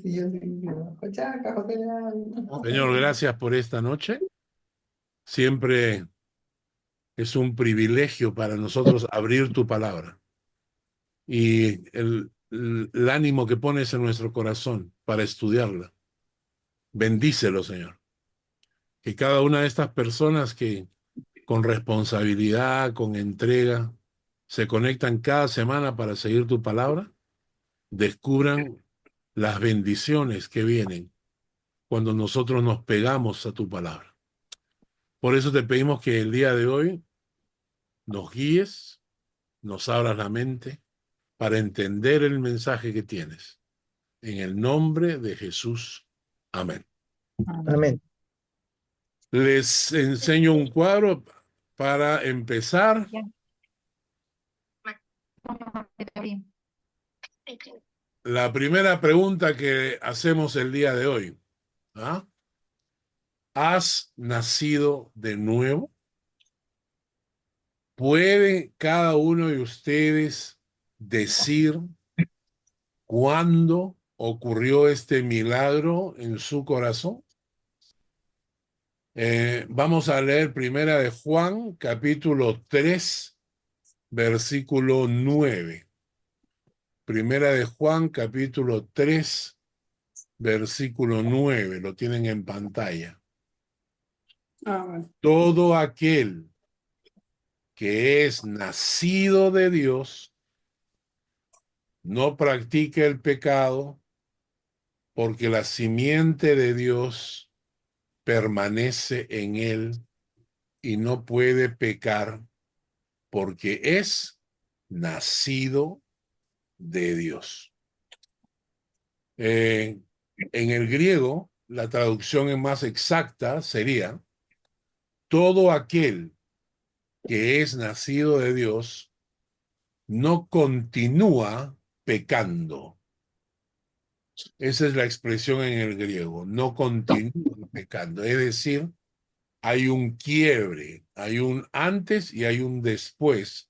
Sí, yo sí, Cochaca, José Señor, gracias por esta noche. Siempre es un privilegio para nosotros abrir tu palabra y el ánimo que pones en nuestro corazón para estudiarla. Bendícelo, Señor. Que cada una de estas personas que con responsabilidad, con entrega, se conectan cada semana para seguir tu palabra, descubran las bendiciones que vienen cuando nosotros nos pegamos a tu palabra. Por eso te pedimos que el día de hoy nos guíes, nos abras la mente para entender el mensaje que tienes. En el nombre de Jesús. Amén. Amén. Amén. Les enseño un cuadro para empezar. Ya. La primera pregunta que hacemos el día de hoy. ¿Ah? ¿Has nacido de nuevo? ¿Puede cada uno de ustedes decir cuándo ocurrió este milagro en su corazón? Vamos a leer Primera de Juan, capítulo 3, versículo 9. Primera de Juan, capítulo 3, versículo 9. Lo tienen en pantalla. Amén. Todo aquel que es nacido de Dios no practica el pecado, porque la simiente de Dios permanece en él y no puede pecar porque es nacido de Dios. En el griego, la traducción más exacta sería: todo aquel que es nacido de Dios no continúa pecando. Esa es la expresión en el griego, no continúa pecando. Es decir, hay un quiebre, hay un antes y hay un después.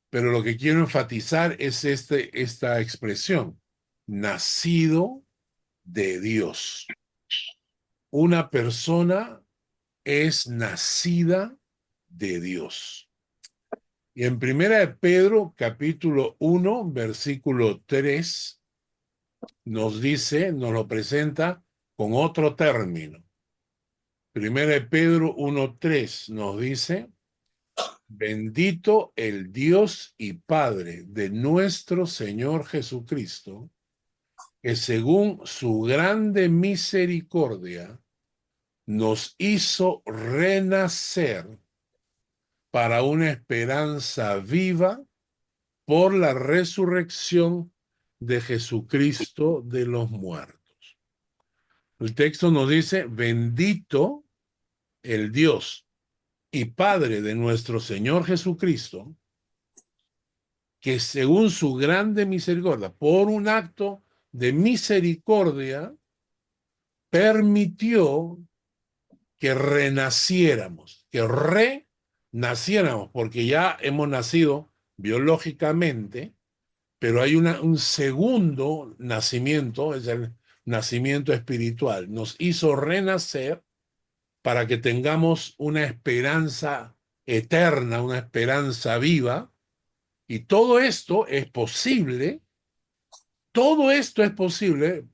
Pero lo que quiero enfatizar es esta expresión, nacido de Dios. Una persona es nacida de Dios. Y en Primera de Pedro, capítulo 1, versículo 3, nos dice, nos lo presenta con otro término. Primera de Pedro 1:3 nos dice: bendito el Dios y Padre de nuestro Señor Jesucristo, que según su grande misericordia nos hizo renacer para una esperanza viva por la resurrección de Jesucristo de los muertos. El texto nos dice: bendito el Dios y Padre de nuestro Señor Jesucristo, que según su grande misericordia, por un acto de misericordia, permitió que renaciéramos, que renaciéramos, porque ya hemos nacido biológicamente, pero hay un segundo nacimiento, es el nacimiento espiritual. Nos hizo renacer para que tengamos una esperanza eterna, una esperanza viva, y todo esto es posible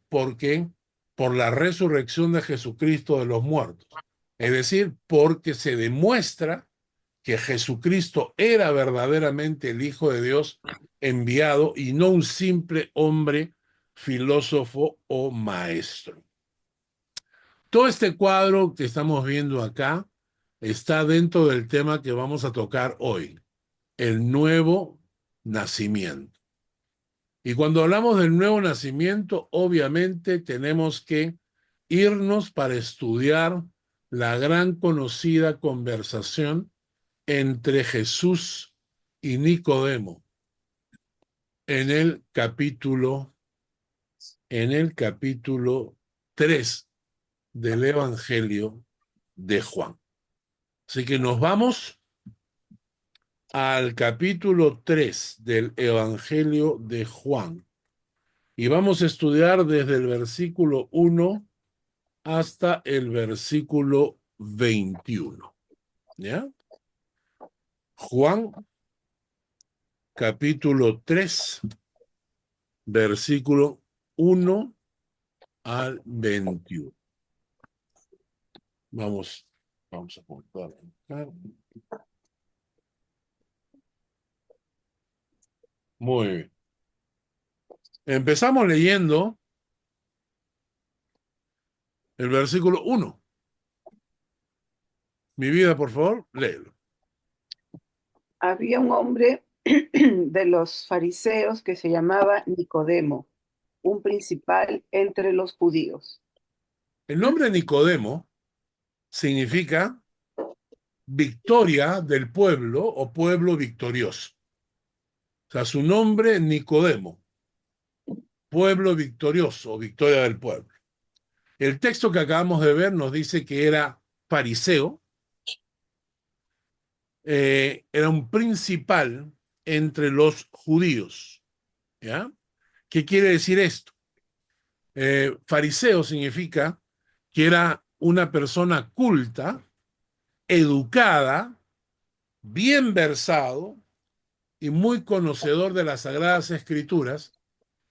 porque por la resurrección de Jesucristo de los muertos. Es decir, porque se demuestra que Jesucristo era verdaderamente el Hijo de Dios enviado y no un simple hombre, filósofo o maestro. Todo este cuadro que estamos viendo acá está dentro del tema que vamos a tocar hoy, el nuevo nacimiento. Y cuando hablamos del nuevo nacimiento, obviamente tenemos que irnos para estudiar la gran conocida conversación entre Jesús y Nicodemo en el capítulo 3 del Evangelio de Juan. Así que nos vamos al capítulo 3 del Evangelio de Juan. Y vamos a estudiar desde el versículo 1 hasta el versículo 21. ¿Ya? Juan, capítulo 3, versículo 1 al 21. Vamos a contar. Muy bien. Empezamos leyendo el versículo 1. Mi vida, por favor, léelo. Había un hombre de los fariseos que se llamaba Nicodemo, un principal entre los judíos. El nombre Nicodemo significa victoria del pueblo o pueblo victorioso. O sea, su nombre Nicodemo, pueblo victorioso o victoria del pueblo. El texto que acabamos de ver nos dice que era fariseo, era un principal entre los judíos. ¿Ya? ¿Qué quiere decir esto? Fariseo significa que era una persona culta, educada, bien versado y muy conocedor de las Sagradas Escrituras,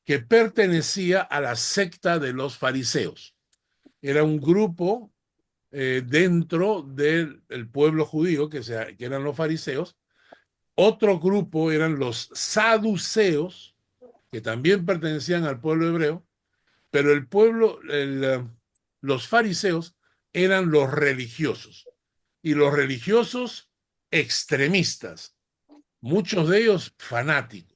que pertenecía a la secta de los fariseos. Era un grupo dentro del pueblo judío, que eran los fariseos. Otro grupo eran los saduceos, que también pertenecían al pueblo hebreo, pero los fariseos eran los religiosos, y los religiosos extremistas, muchos de ellos fanáticos.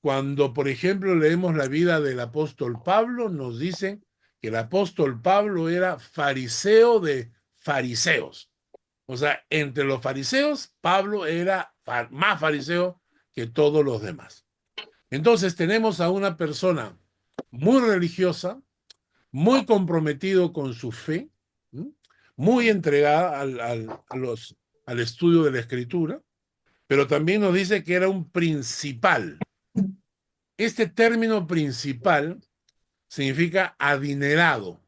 Cuando, por ejemplo, leemos la vida del apóstol Pablo, nos dicen que el apóstol Pablo era fariseo de fariseos. O sea, entre los fariseos, Pablo era más fariseo que todos los demás. Entonces tenemos a una persona muy religiosa, muy comprometido con su fe, ¿m? Muy entregada al estudio de la escritura, pero también nos dice que era un principal. Este término principal significa adinerado,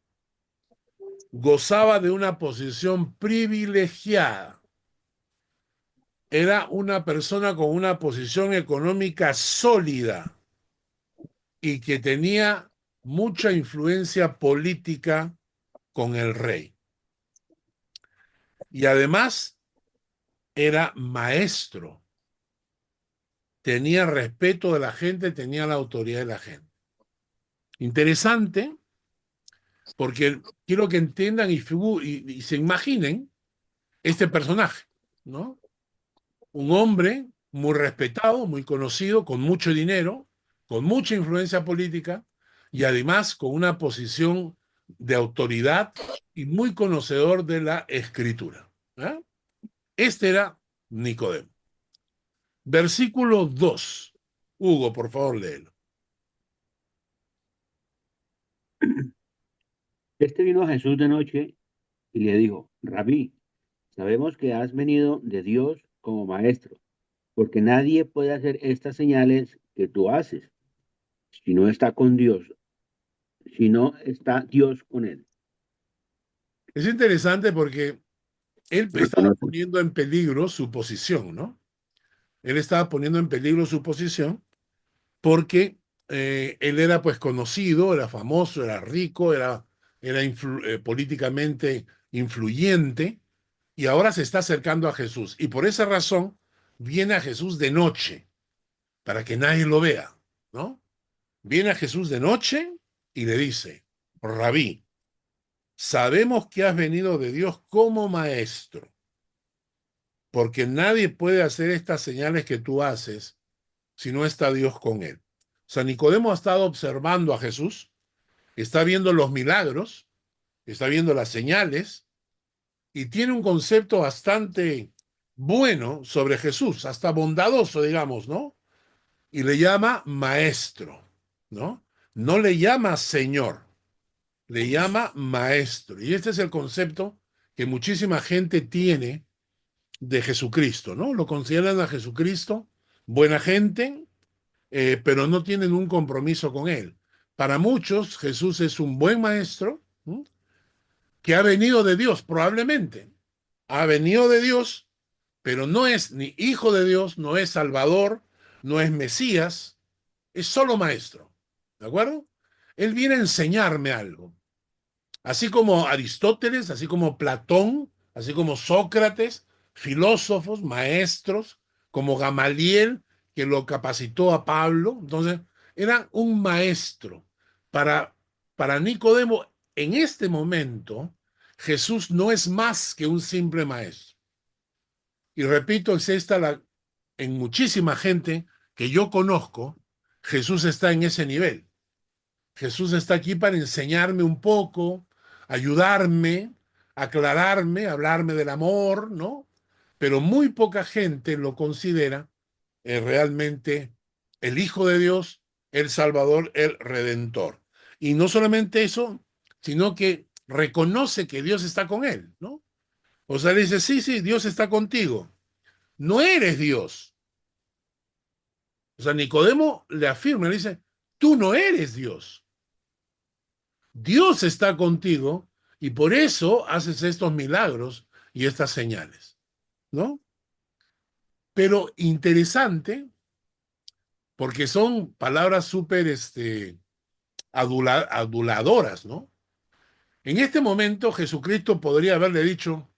gozaba de una posición privilegiada, era una persona con una posición económica sólida y que tenía mucha influencia política con el rey. Y además era maestro, tenía respeto de la gente, tenía la autoridad de la gente. Interesante, porque quiero que entiendan y se imaginen este personaje, ¿no? Un hombre muy respetado, muy conocido, con mucho dinero, con mucha influencia política y además con una posición de autoridad y muy conocedor de la escritura. ¿Eh? Este era Nicodemo. Versículo 2. Hugo, por favor, léelo. Este vino a Jesús de noche y le dijo, Rabí, sabemos que has venido de Dios como maestro, porque nadie puede hacer estas señales que tú haces si no está con Dios, si no está Dios con él. Es interesante porque él estaba Reconoce. poniendo en peligro su posición, ¿no? Él estaba poniendo en peligro su posición porque él era pues conocido, era famoso, era rico, era políticamente influyente y ahora se está acercando a Jesús. Y por esa razón viene a Jesús de noche, para que nadie lo vea, ¿no? Viene a Jesús de noche y le dice, Rabí, sabemos que has venido de Dios como maestro, porque nadie puede hacer estas señales que tú haces si no está Dios con él. O sea, Nicodemo ha estado observando a Jesús, está viendo los milagros, está viendo las señales y tiene un concepto bastante bueno sobre Jesús, hasta bondadoso, digamos, ¿no? Y le llama maestro, ¿no? No le llama señor, le llama maestro. Y este es el concepto que muchísima gente tiene de Jesucristo, ¿no? Lo consideran a Jesucristo buena gente, pero no tienen un compromiso con él. Para muchos, Jesús es un buen maestro, ¿m? Que ha venido de Dios, probablemente. Ha venido de Dios, pero no es ni hijo de Dios, no es Salvador, no es Mesías, es solo maestro. ¿De acuerdo? Él viene a enseñarme algo. Así como Aristóteles, así como Platón, así como Sócrates, filósofos, maestros, como Gamaliel, que lo capacitó a Pablo. Entonces, era un maestro. Para, para Nicodemo, en este momento, Jesús no es más que un simple maestro. Y repito, es esta en muchísima gente que yo conozco, Jesús está en ese nivel. Jesús está aquí para enseñarme un poco, ayudarme, aclararme, hablarme del amor, ¿no? Pero muy poca gente lo considera realmente el Hijo de Dios, el Salvador, el Redentor. Y no solamente eso, sino que reconoce que Dios está con él, ¿no? O sea, le dice, sí, sí, Dios está contigo. No eres Dios. O sea, Nicodemo le afirma, le dice, tú no eres Dios. Dios está contigo y por eso haces estos milagros y estas señales, ¿no? Pero interesante, porque son palabras súper aduladoras, ¿no? En este momento Jesucristo podría haberle dicho,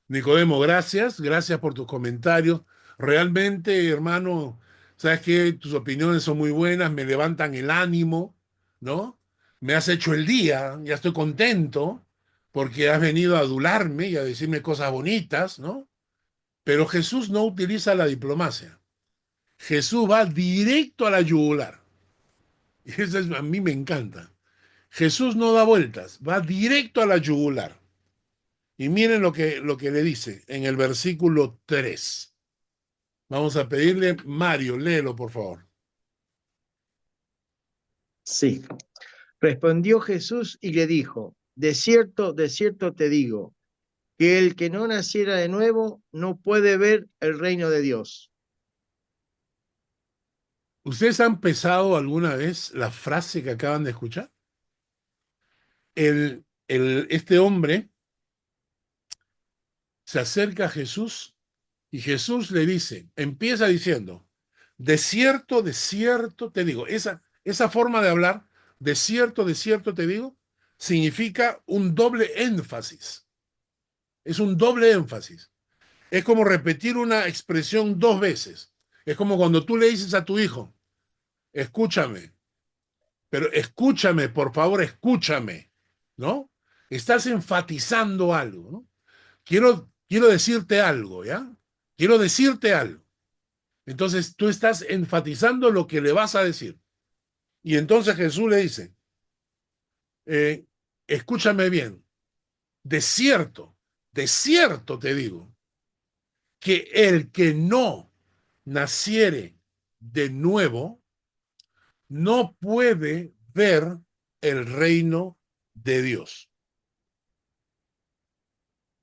Nicodemo, gracias, gracias por tus comentarios. Realmente, hermano, sabes que tus opiniones son muy buenas, me levantan el ánimo, ¿no? Me has hecho el día, ya estoy contento porque has venido a adularme y a decirme cosas bonitas, ¿no? Pero Jesús no utiliza la diplomacia. Jesús va directo a la yugular. Y eso a mí me encanta. Jesús no da vueltas, va directo a la yugular. Y miren lo que le dice en el versículo 3. Vamos a pedirle, Mario, léelo, por favor. Sí. Respondió Jesús y le dijo, de cierto te digo, que el que no naciera de nuevo no puede ver el reino de Dios. ¿Ustedes han pensado alguna vez la frase que acaban de escuchar? Este hombre se acerca a Jesús y Jesús le dice, empieza diciendo, de cierto te digo. Esa forma de hablar, de cierto te digo, significa un doble énfasis. Es un doble énfasis. Es como repetir una expresión dos veces. Es como cuando tú le dices a tu hijo, escúchame, pero escúchame, por favor, escúchame, ¿no? Estás enfatizando algo, ¿no? Quiero decirte algo, ¿ya? Quiero decirte algo. Entonces tú estás enfatizando lo que le vas a decir. Y entonces Jesús le dice, eh, escúchame bien, de cierto te digo, que el que no naciere de nuevo no puede ver el reino de Dios.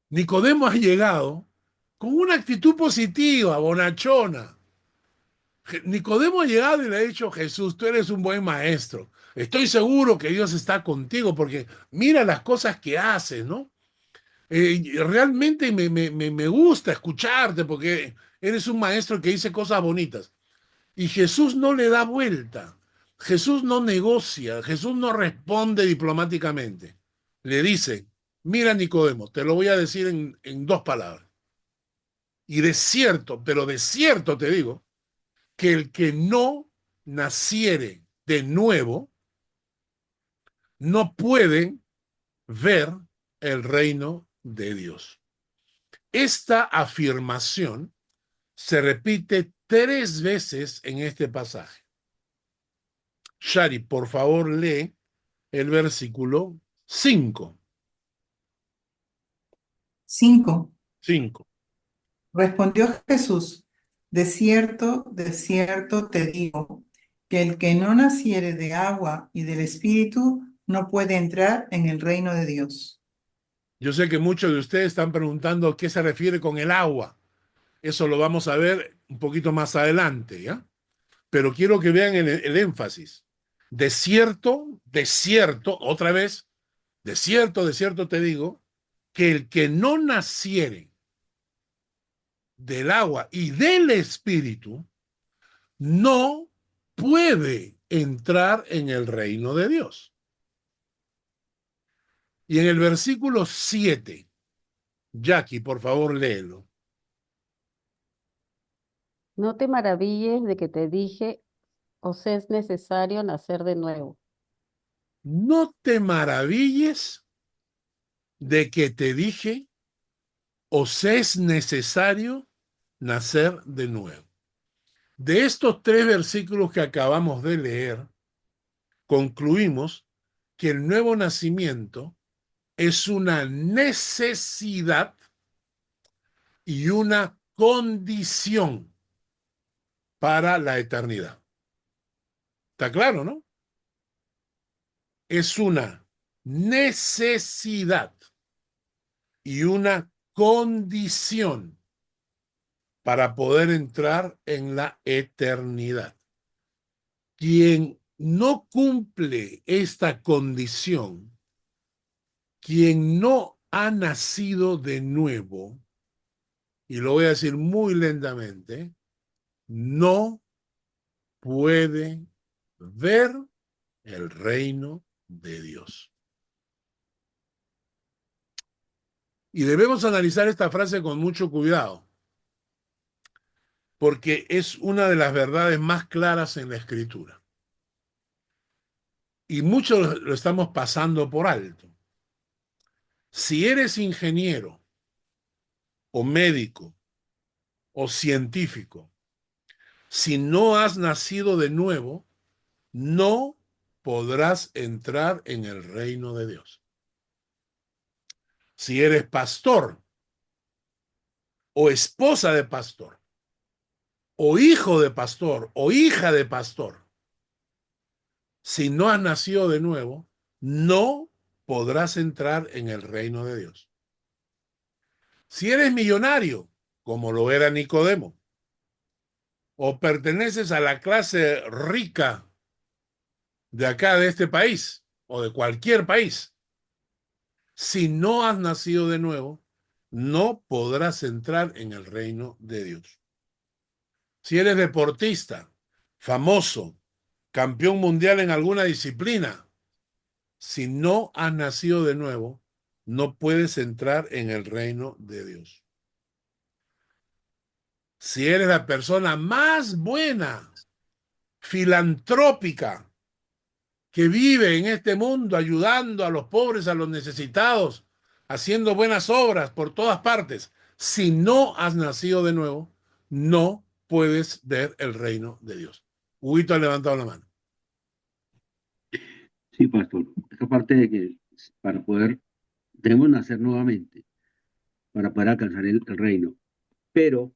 Nicodemo ha llegado con una actitud positiva, bonachona. Nicodemo ha llegado y le ha dicho, Jesús, tú eres un buen maestro. Estoy seguro que Dios está contigo porque mira las cosas que haces, ¿no? Realmente me gusta escucharte porque eres un maestro que dice cosas bonitas. Y Jesús no le da vuelta. Jesús no negocia. Jesús no responde diplomáticamente. Le dice, mira Nicodemo, te lo voy a decir en dos palabras. Y de cierto, pero de cierto te digo, que el que no naciere de nuevo no puede ver el reino de Dios. Esta afirmación se repite 3 veces en este pasaje. Shari, por favor, lee el versículo 5. 5. 5. Respondió Jesús, de cierto te digo, que el que no naciere de agua y del Espíritu no puede entrar en el reino de Dios. Yo sé que muchos de ustedes están preguntando qué se refiere con el agua. Eso lo vamos a ver un poquito más adelante, ¿ya? Pero quiero que vean el énfasis. De cierto, otra vez, de cierto te digo, que el que no naciere del agua y del espíritu no puede entrar en el reino de Dios. Y en el versículo 7, Jackie, por favor, léelo. No te maravilles de que te dije, os es necesario nacer de nuevo. No te maravilles de que te dije, os es necesario nacer de nuevo. De estos 3 versículos que acabamos de leer, concluimos que el nuevo nacimiento es una necesidad y una condición para la eternidad. ¿Está claro, no? Es una necesidad y una condición para poder entrar en la eternidad. Quien no cumple esta condición, quien no ha nacido de nuevo, y lo voy a decir muy lentamente, no puede ver el reino de Dios. Y debemos analizar esta frase con mucho cuidado, porque es una de las verdades más claras en la Escritura. Y muchos lo estamos pasando por alto. Si eres ingeniero o médico o científico, si no has nacido de nuevo, no podrás entrar en el reino de Dios. Si eres pastor o esposa de pastor o hijo de pastor o hija de pastor, si no has nacido de nuevo, no podrás entrar en el reino de Dios. Si eres millonario, como lo era Nicodemo, o perteneces a la clase rica de acá, de este país, o de cualquier país, si no has nacido de nuevo, no podrás entrar en el reino de Dios. Si eres deportista, famoso, campeón mundial en alguna disciplina, si no has nacido de nuevo, no puedes entrar en el reino de Dios. Si eres la persona más buena, filantrópica, que vive en este mundo ayudando a los pobres, a los necesitados, haciendo buenas obras por todas partes, si no has nacido de nuevo, no puedes ver el reino de Dios. Huguito ha levantado la mano. Sí, pastor. Esa parte de que para poder, debemos nacer nuevamente para poder alcanzar el reino. Pero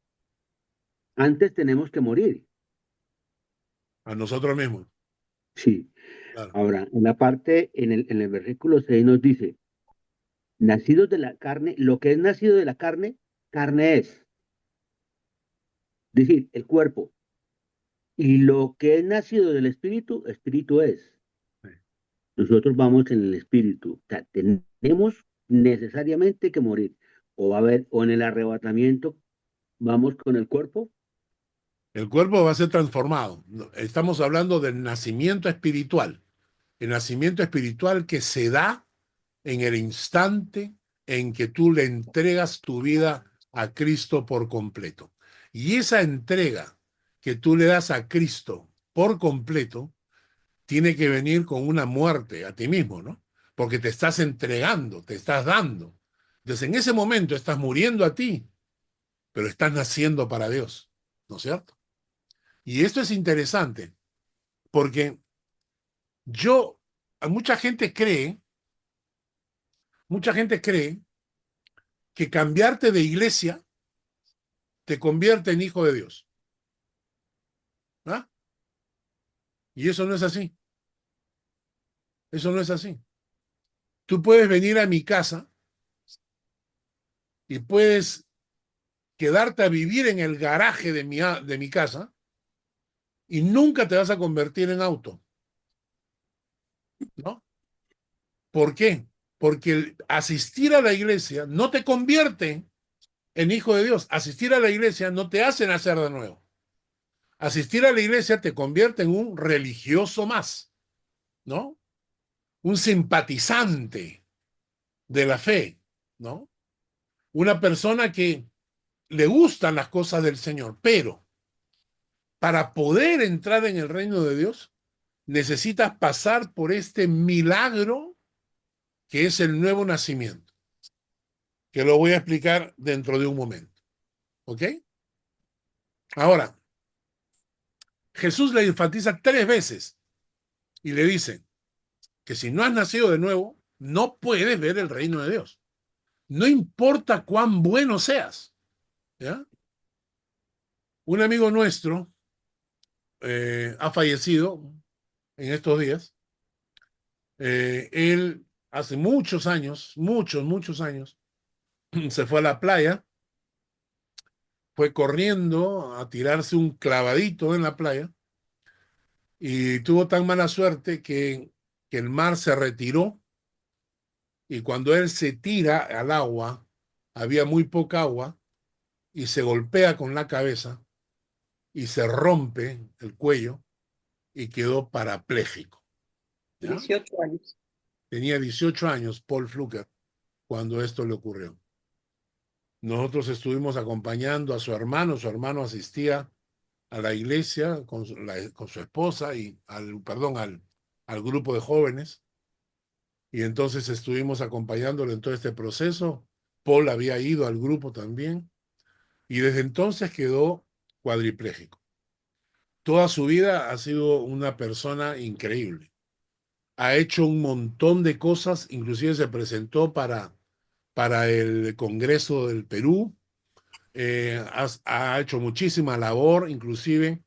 antes tenemos que morir. A nosotros mismos. Sí. Claro. Ahora, en la parte, en el versículo 6 nos dice, nacidos de la carne, lo que es nacido de la carne, carne es. Es decir, el cuerpo. Y lo que es nacido del espíritu, espíritu es. Sí. Nosotros vamos en el espíritu. O sea, tenemos necesariamente que morir. O va a haber, o en el arrebatamiento, vamos con el cuerpo. El cuerpo va a ser transformado. Estamos hablando del nacimiento espiritual. El nacimiento espiritual que se da en el instante en que tú le entregas tu vida a Cristo por completo. Y esa entrega que tú le das a Cristo por completo tiene que venir con una muerte a ti mismo, ¿no? Porque te estás entregando, te estás dando. Entonces en ese momento estás muriendo a ti, pero estás naciendo para Dios, ¿no es cierto? Y esto es interesante, porque mucha gente que cambiarte de iglesia te convierte en hijo de Dios. ¿Ah? Y eso no es así. Eso no es así. Tú puedes venir a mi casa y puedes quedarte a vivir en el garaje de mi casa y nunca te vas a convertir en auto, ¿no? ¿Por qué? Porque el asistir a la iglesia no te convierte en hijo de Dios. Asistir a la iglesia no te hace nacer de nuevo. Asistir a la iglesia te convierte en un religioso más, ¿no? Un simpatizante de la fe, ¿no? Una persona que le gustan las cosas del Señor, pero para poder entrar en el reino de Dios, necesitas pasar por este milagro que es el nuevo nacimiento, que lo voy a explicar dentro de un momento. ¿Ok? Ahora, Jesús le enfatiza 3 veces y le dice que si no has nacido de nuevo, no puedes ver el reino de Dios. No importa cuán bueno seas. ¿Ya? Un amigo nuestro ha fallecido en estos días. Él hace muchos años, muchos años, se fue a la playa, fue corriendo a tirarse un clavadito en la playa y tuvo tan mala suerte que el mar se retiró y cuando él se tira al agua, había muy poca agua y se golpea con la cabeza y se rompe el cuello y quedó parapléjico. ¿Ya? 18 años. Tenía 18 años Paul Fluker cuando esto le ocurrió. Nosotros estuvimos acompañando a su hermano asistía a la iglesia con su esposa y al grupo de jóvenes, y entonces estuvimos acompañándolo en todo este proceso. Paul había ido al grupo también, y desde entonces quedó cuadripléjico. Toda su vida ha sido una persona increíble. Ha hecho un montón de cosas, inclusive se presentó para el Congreso del Perú. Ha hecho muchísima labor, inclusive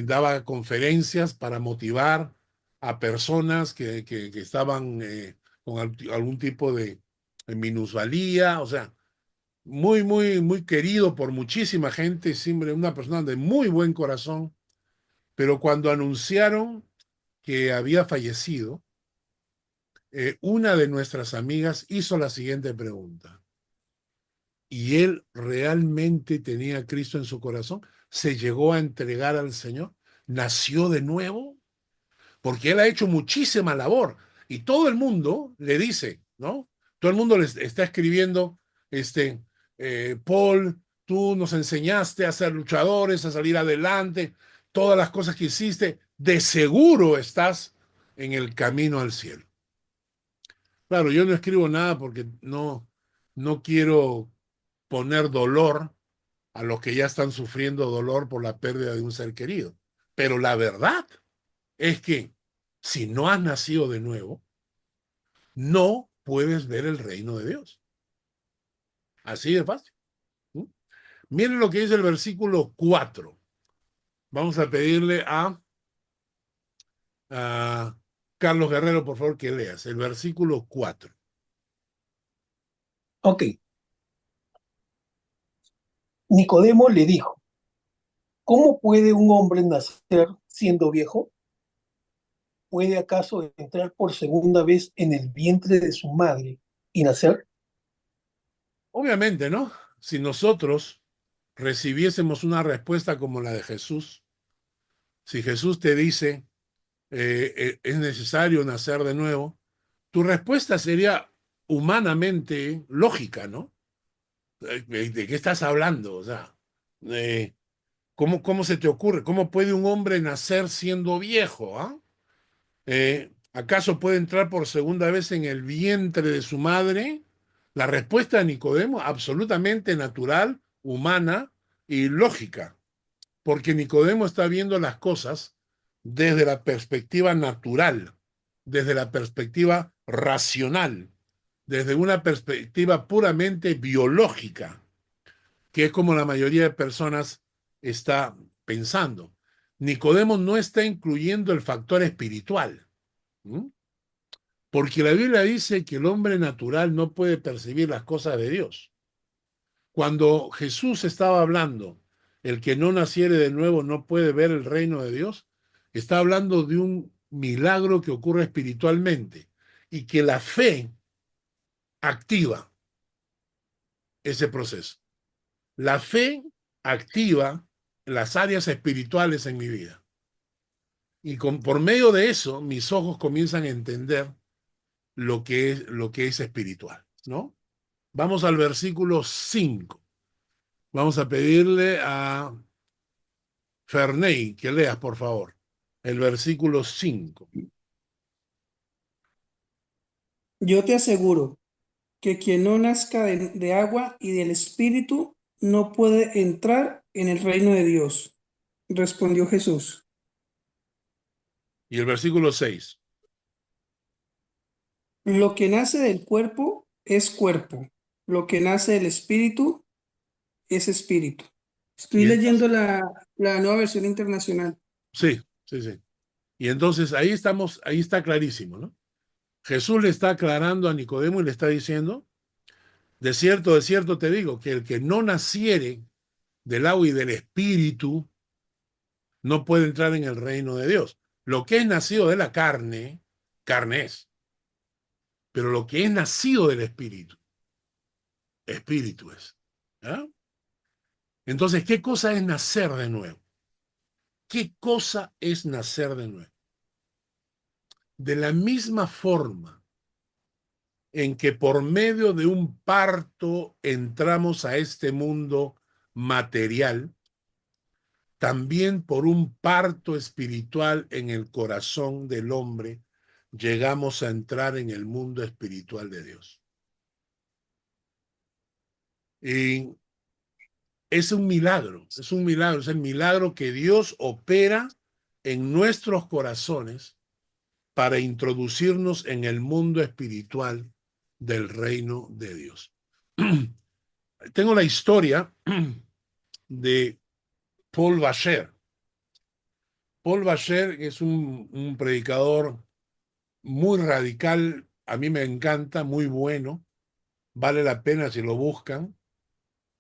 daba conferencias para motivar a personas que estaban con algún tipo de minusvalía, o sea, muy querido por muchísima gente, siempre una persona de muy buen corazón, pero cuando anunciaron que había fallecido, una de nuestras amigas hizo la siguiente pregunta: ¿y él realmente tenía a Cristo en su corazón? ¿Se llegó a entregar al Señor? ¿Nació de nuevo? Porque él ha hecho muchísima labor y todo el mundo le dice, ¿no? Todo el mundo le está escribiendo, Paul, tú nos enseñaste a ser luchadores, a salir adelante, todas las cosas que hiciste, de seguro estás en el camino al cielo. Claro, yo no escribo nada porque no quiero poner dolor a los que ya están sufriendo dolor por la pérdida de un ser querido. Pero la verdad es que si no has nacido de nuevo, no puedes ver el reino de Dios. Así de fácil. ¿Mm? Miren lo que dice el versículo 4. Vamos a pedirle a Carlos Guerrero, por favor, que leas el versículo 4. Ok. Nicodemo le dijo, ¿cómo puede un hombre nacer siendo viejo? ¿Puede acaso entrar por segunda vez en el vientre de su madre y nacer? Obviamente, ¿no? Si nosotros recibiésemos una respuesta como la de Jesús, si Jesús te dice, es necesario nacer de nuevo, tu respuesta sería humanamente lógica, ¿no? ¿De qué estás hablando? O sea, ¿cómo se te ocurre? ¿Cómo puede un hombre nacer siendo viejo? ¿Ah? ¿Acaso puede entrar por segunda vez en el vientre de su madre? La respuesta de Nicodemo, absolutamente natural, humana y lógica, porque Nicodemo está viendo las cosas desde la perspectiva natural, desde la perspectiva racional, desde una perspectiva puramente biológica, que es como la mayoría de personas está pensando. Nicodemo no está incluyendo el factor espiritual, ¿m? Porque la Biblia dice que el hombre natural no puede percibir las cosas de Dios. Cuando Jesús estaba hablando el que no naciere de nuevo no puede ver el reino de Dios, está hablando de un milagro que ocurre espiritualmente y que la fe activa ese proceso. La fe activa las áreas espirituales en mi vida. Y por medio de eso, mis ojos comienzan a entender lo que es espiritual, ¿no? Vamos al versículo 5. Vamos a pedirle a Ferney que leas, por favor, el versículo 5. Yo te aseguro que quien no nazca de agua y del Espíritu no puede entrar en el reino de Dios. Respondió Jesús. Y el versículo 6. Lo que nace del cuerpo es cuerpo. Lo que nace del Espíritu es espíritu. Estoy Y leyendo entonces, la nueva versión internacional. sí, sí, sí. Y entonces ahí está clarísimo, ¿no? Jesús le está aclarando a Nicodemo y le está diciendo, de cierto te digo, que el que no naciere del agua y del espíritu no puede entrar en el reino de Dios. Lo que es nacido de la carne, carne es. Pero lo que es nacido del espíritu, espíritu es. ¿Ah? Entonces, ¿qué cosa es nacer de nuevo? ¿Qué cosa es nacer de nuevo? De la misma forma en que por medio de un parto entramos a este mundo material, también por un parto espiritual en el corazón del hombre llegamos a entrar en el mundo espiritual de Dios. Y es un milagro, es el milagro que Dios opera en nuestros corazones para introducirnos en el mundo espiritual del reino de Dios. Tengo la historia de Paul Washer. Paul Washer es un predicador muy radical, a mí me encanta, muy bueno, vale la pena si lo buscan.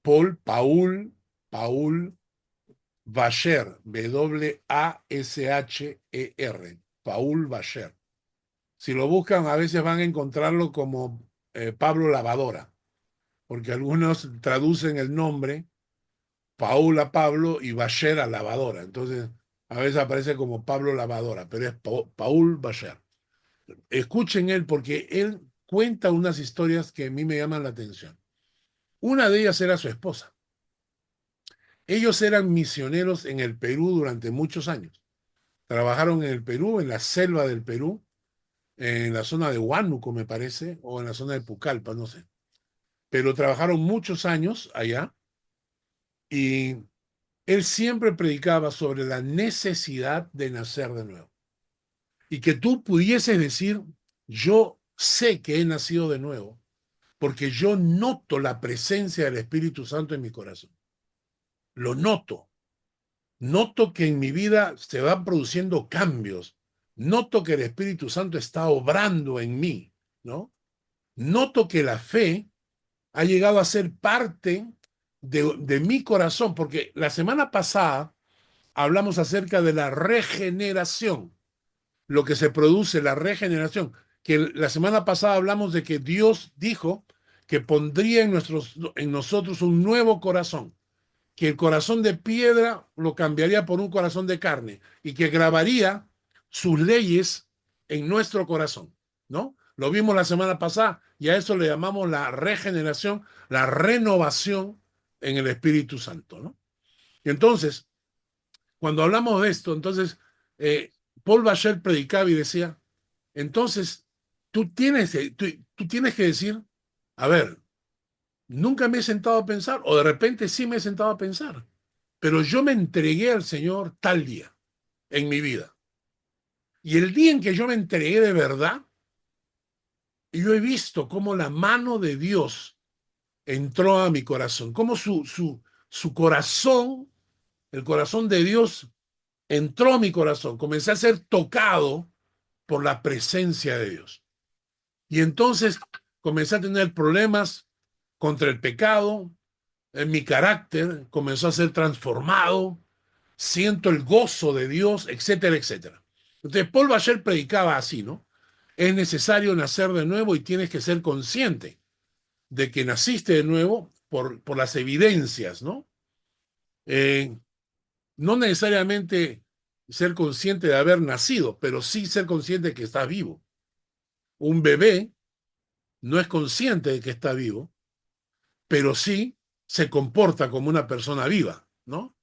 Paul Washer, W-A-S-H-E-R, Paul Washer. Si lo buscan, a veces van a encontrarlo como Pablo Lavadora, porque algunos traducen el nombre Paul a Pablo y Washer a Lavadora. Entonces, a veces aparece como Pablo Lavadora, pero es Paul Washer. Escuchen él, porque él cuenta unas historias que a mí me llaman la atención. Una de ellas era su esposa. Ellos eran misioneros en el Perú durante muchos años. Trabajaron en el Perú, en la selva del Perú, en la zona de Huánuco, me parece, o en la zona de Pucallpa, no sé. Pero trabajaron muchos años allá y él siempre predicaba sobre la necesidad de nacer de nuevo. Y que tú pudieses decir, yo sé que he nacido de nuevo, porque yo noto la presencia del Espíritu Santo en mi corazón. Lo noto. Noto que en mi vida se van produciendo cambios. Noto que el Espíritu Santo está obrando en mí, ¿no? Noto que la fe ha llegado a ser parte de mi corazón, porque la semana pasada hablamos acerca de la regeneración, lo que se produce, la regeneración, que la semana pasada hablamos de que Dios dijo que pondría en nosotros un nuevo corazón, que el corazón de piedra lo cambiaría por un corazón de carne y que grabaría sus leyes en nuestro corazón, ¿no? Lo vimos la semana pasada y a eso le llamamos la regeneración, la renovación en el Espíritu Santo, ¿no? Y entonces, cuando hablamos de esto, entonces, Paul Washer predicaba y decía, entonces, tú tienes que decir, a ver, nunca me he sentado a pensar, o de repente sí me he sentado a pensar, pero yo me entregué al Señor tal día en mi vida. Y el día en que yo me entregué de verdad, yo he visto cómo la mano de Dios entró a mi corazón, cómo su corazón, el corazón de Dios, entró a mi corazón. Comencé a ser tocado por la presencia de Dios. Y entonces comencé a tener problemas contra el pecado, mi carácter comenzó a ser transformado, siento el gozo de Dios, etcétera, etcétera. Entonces, Paul Washer predicaba así, ¿no? Es necesario nacer de nuevo y tienes que ser consciente de que naciste de nuevo por las evidencias, ¿no? No necesariamente ser consciente de haber nacido, pero sí ser consciente de que estás vivo. Un bebé no es consciente de que está vivo, pero sí se comporta como una persona viva, ¿no?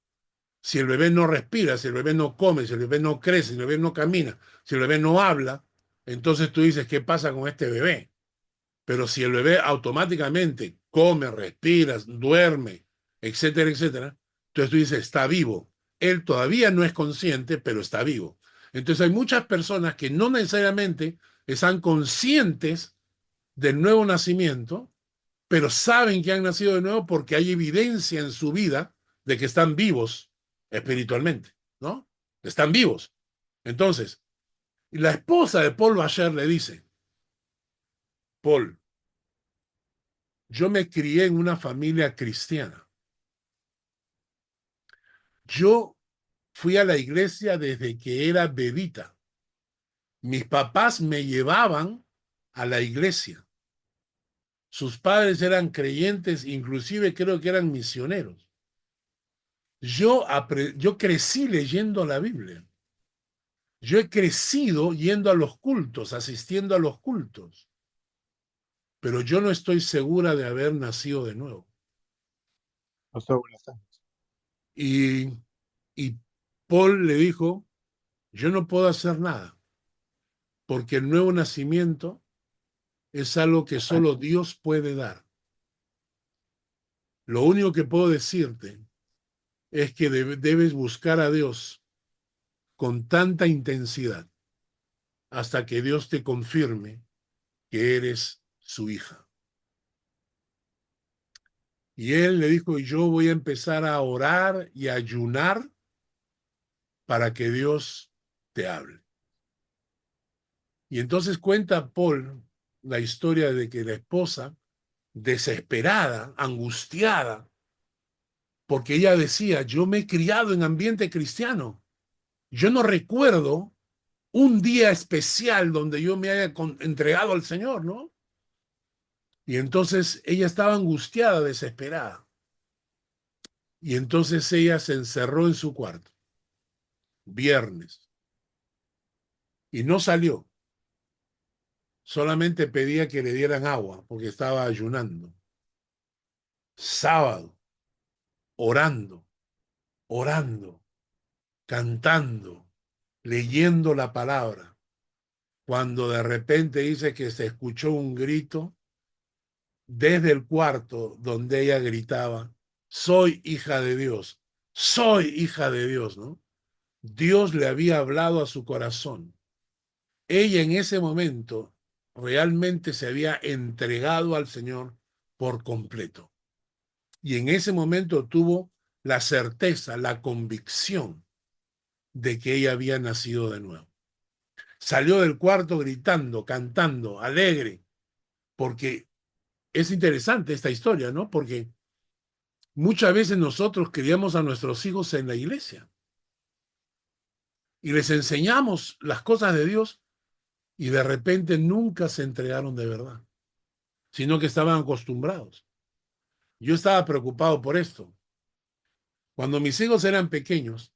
Si el bebé no respira, si el bebé no come, si el bebé no crece, si el bebé no camina, si el bebé no habla, entonces tú dices, ¿qué pasa con este bebé? Pero si el bebé automáticamente come, respira, duerme, etcétera, etcétera, entonces tú dices, está vivo. Él todavía no es consciente, pero está vivo. Entonces hay muchas personas que no necesariamente están conscientes del nuevo nacimiento, pero saben que han nacido de nuevo porque hay evidencia en su vida de que están vivos espiritualmente, ¿no? Están vivos. Entonces, la esposa de Paul Washer le dice, Paul, yo me crié en una familia cristiana. Yo fui a la iglesia desde que era bebita. Mis papás me llevaban a la iglesia. Sus padres eran creyentes, inclusive creo que eran misioneros. Yo crecí leyendo la Biblia. Yo he crecido yendo a los cultos, asistiendo a los cultos, pero yo no estoy segura de haber nacido de nuevo. Pastor, buenas tardes. Y, y Paul le dijo, yo no puedo hacer nada, porque el nuevo nacimiento es algo que solo Dios puede dar. Lo único que puedo decirte es que debes buscar a Dios con tanta intensidad hasta que Dios te confirme que eres su hija. Y él le dijo, yo voy a empezar a orar y a ayunar para que Dios te hable. Y entonces cuenta Paul la historia de que la esposa, desesperada, angustiada, porque ella decía, yo me he criado en ambiente cristiano. Yo no recuerdo un día especial donde yo me haya entregado al Señor, ¿no? Y entonces ella estaba angustiada, desesperada. Y entonces ella se encerró en su cuarto, viernes, y no salió. Solamente pedía que le dieran agua porque estaba ayunando. Sábado, orando, orando, cantando, leyendo la palabra, cuando de repente dice que se escuchó un grito desde el cuarto donde ella gritaba, soy hija de Dios, soy hija de Dios, ¿no? Dios le había hablado a su corazón. Ella en ese momento realmente se había entregado al Señor por completo. Y en ese momento tuvo la certeza, la convicción de que ella había nacido de nuevo. Salió del cuarto gritando, cantando, alegre, porque es interesante esta historia, ¿no? Porque muchas veces nosotros criamos a nuestros hijos en la iglesia y les enseñamos las cosas de Dios y de repente nunca se entregaron de verdad, sino que estaban acostumbrados. Yo estaba preocupado por esto. Cuando mis hijos eran pequeños,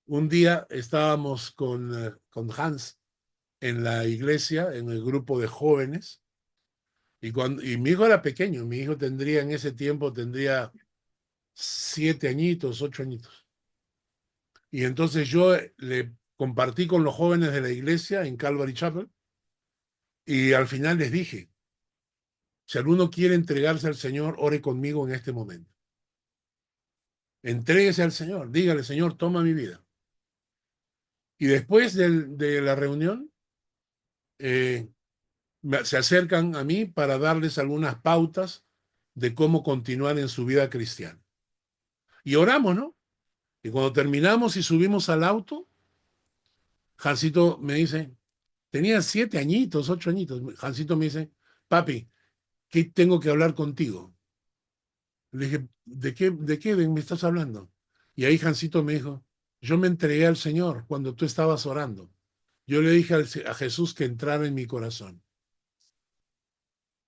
un día estábamos con Hans en la iglesia, en el grupo de jóvenes, y mi hijo era pequeño, mi hijo tendría en ese tiempo, tendría 7 añitos, 8 añitos. Y entonces yo le compartí con los jóvenes de la iglesia en Calvary Chapel, y al final les dije, si alguno quiere entregarse al Señor, ore conmigo en este momento. Entréguese al Señor, dígale, Señor, toma mi vida. Y después de la reunión, se acercan a mí para darles algunas pautas de cómo continuar en su vida cristiana. Y oramos, ¿no? Y cuando terminamos y subimos al auto, Jancito me dice, tenía 7 añitos, 8 añitos. Jancito me dice, papi, ¿qué tengo que hablar contigo? Le dije, ¿de qué me estás hablando? Y ahí Jancito me dijo, yo me entregué al Señor cuando tú estabas orando. Yo le dije a Jesús que entrara en mi corazón.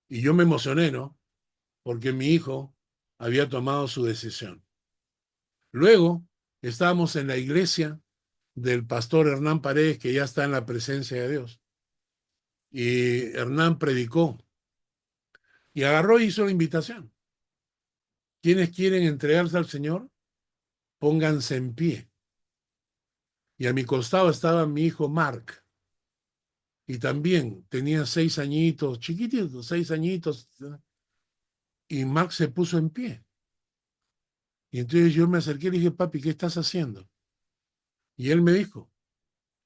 Y yo me emocioné, ¿no? Porque mi hijo había tomado su decisión. Luego estábamos en la iglesia del pastor Hernán Paredes, que ya está en la presencia de Dios. Y Hernán predicó y agarró y hizo la invitación. ¿Quiénes quieren entregarse al Señor? Pónganse en pie. Y a mi costado estaba mi hijo Mark. Y también tenía 6 añitos, chiquititos, 6 añitos. Y Mark se puso en pie. Y entonces yo me acerqué y le dije, papi, ¿qué estás haciendo? Y él me dijo,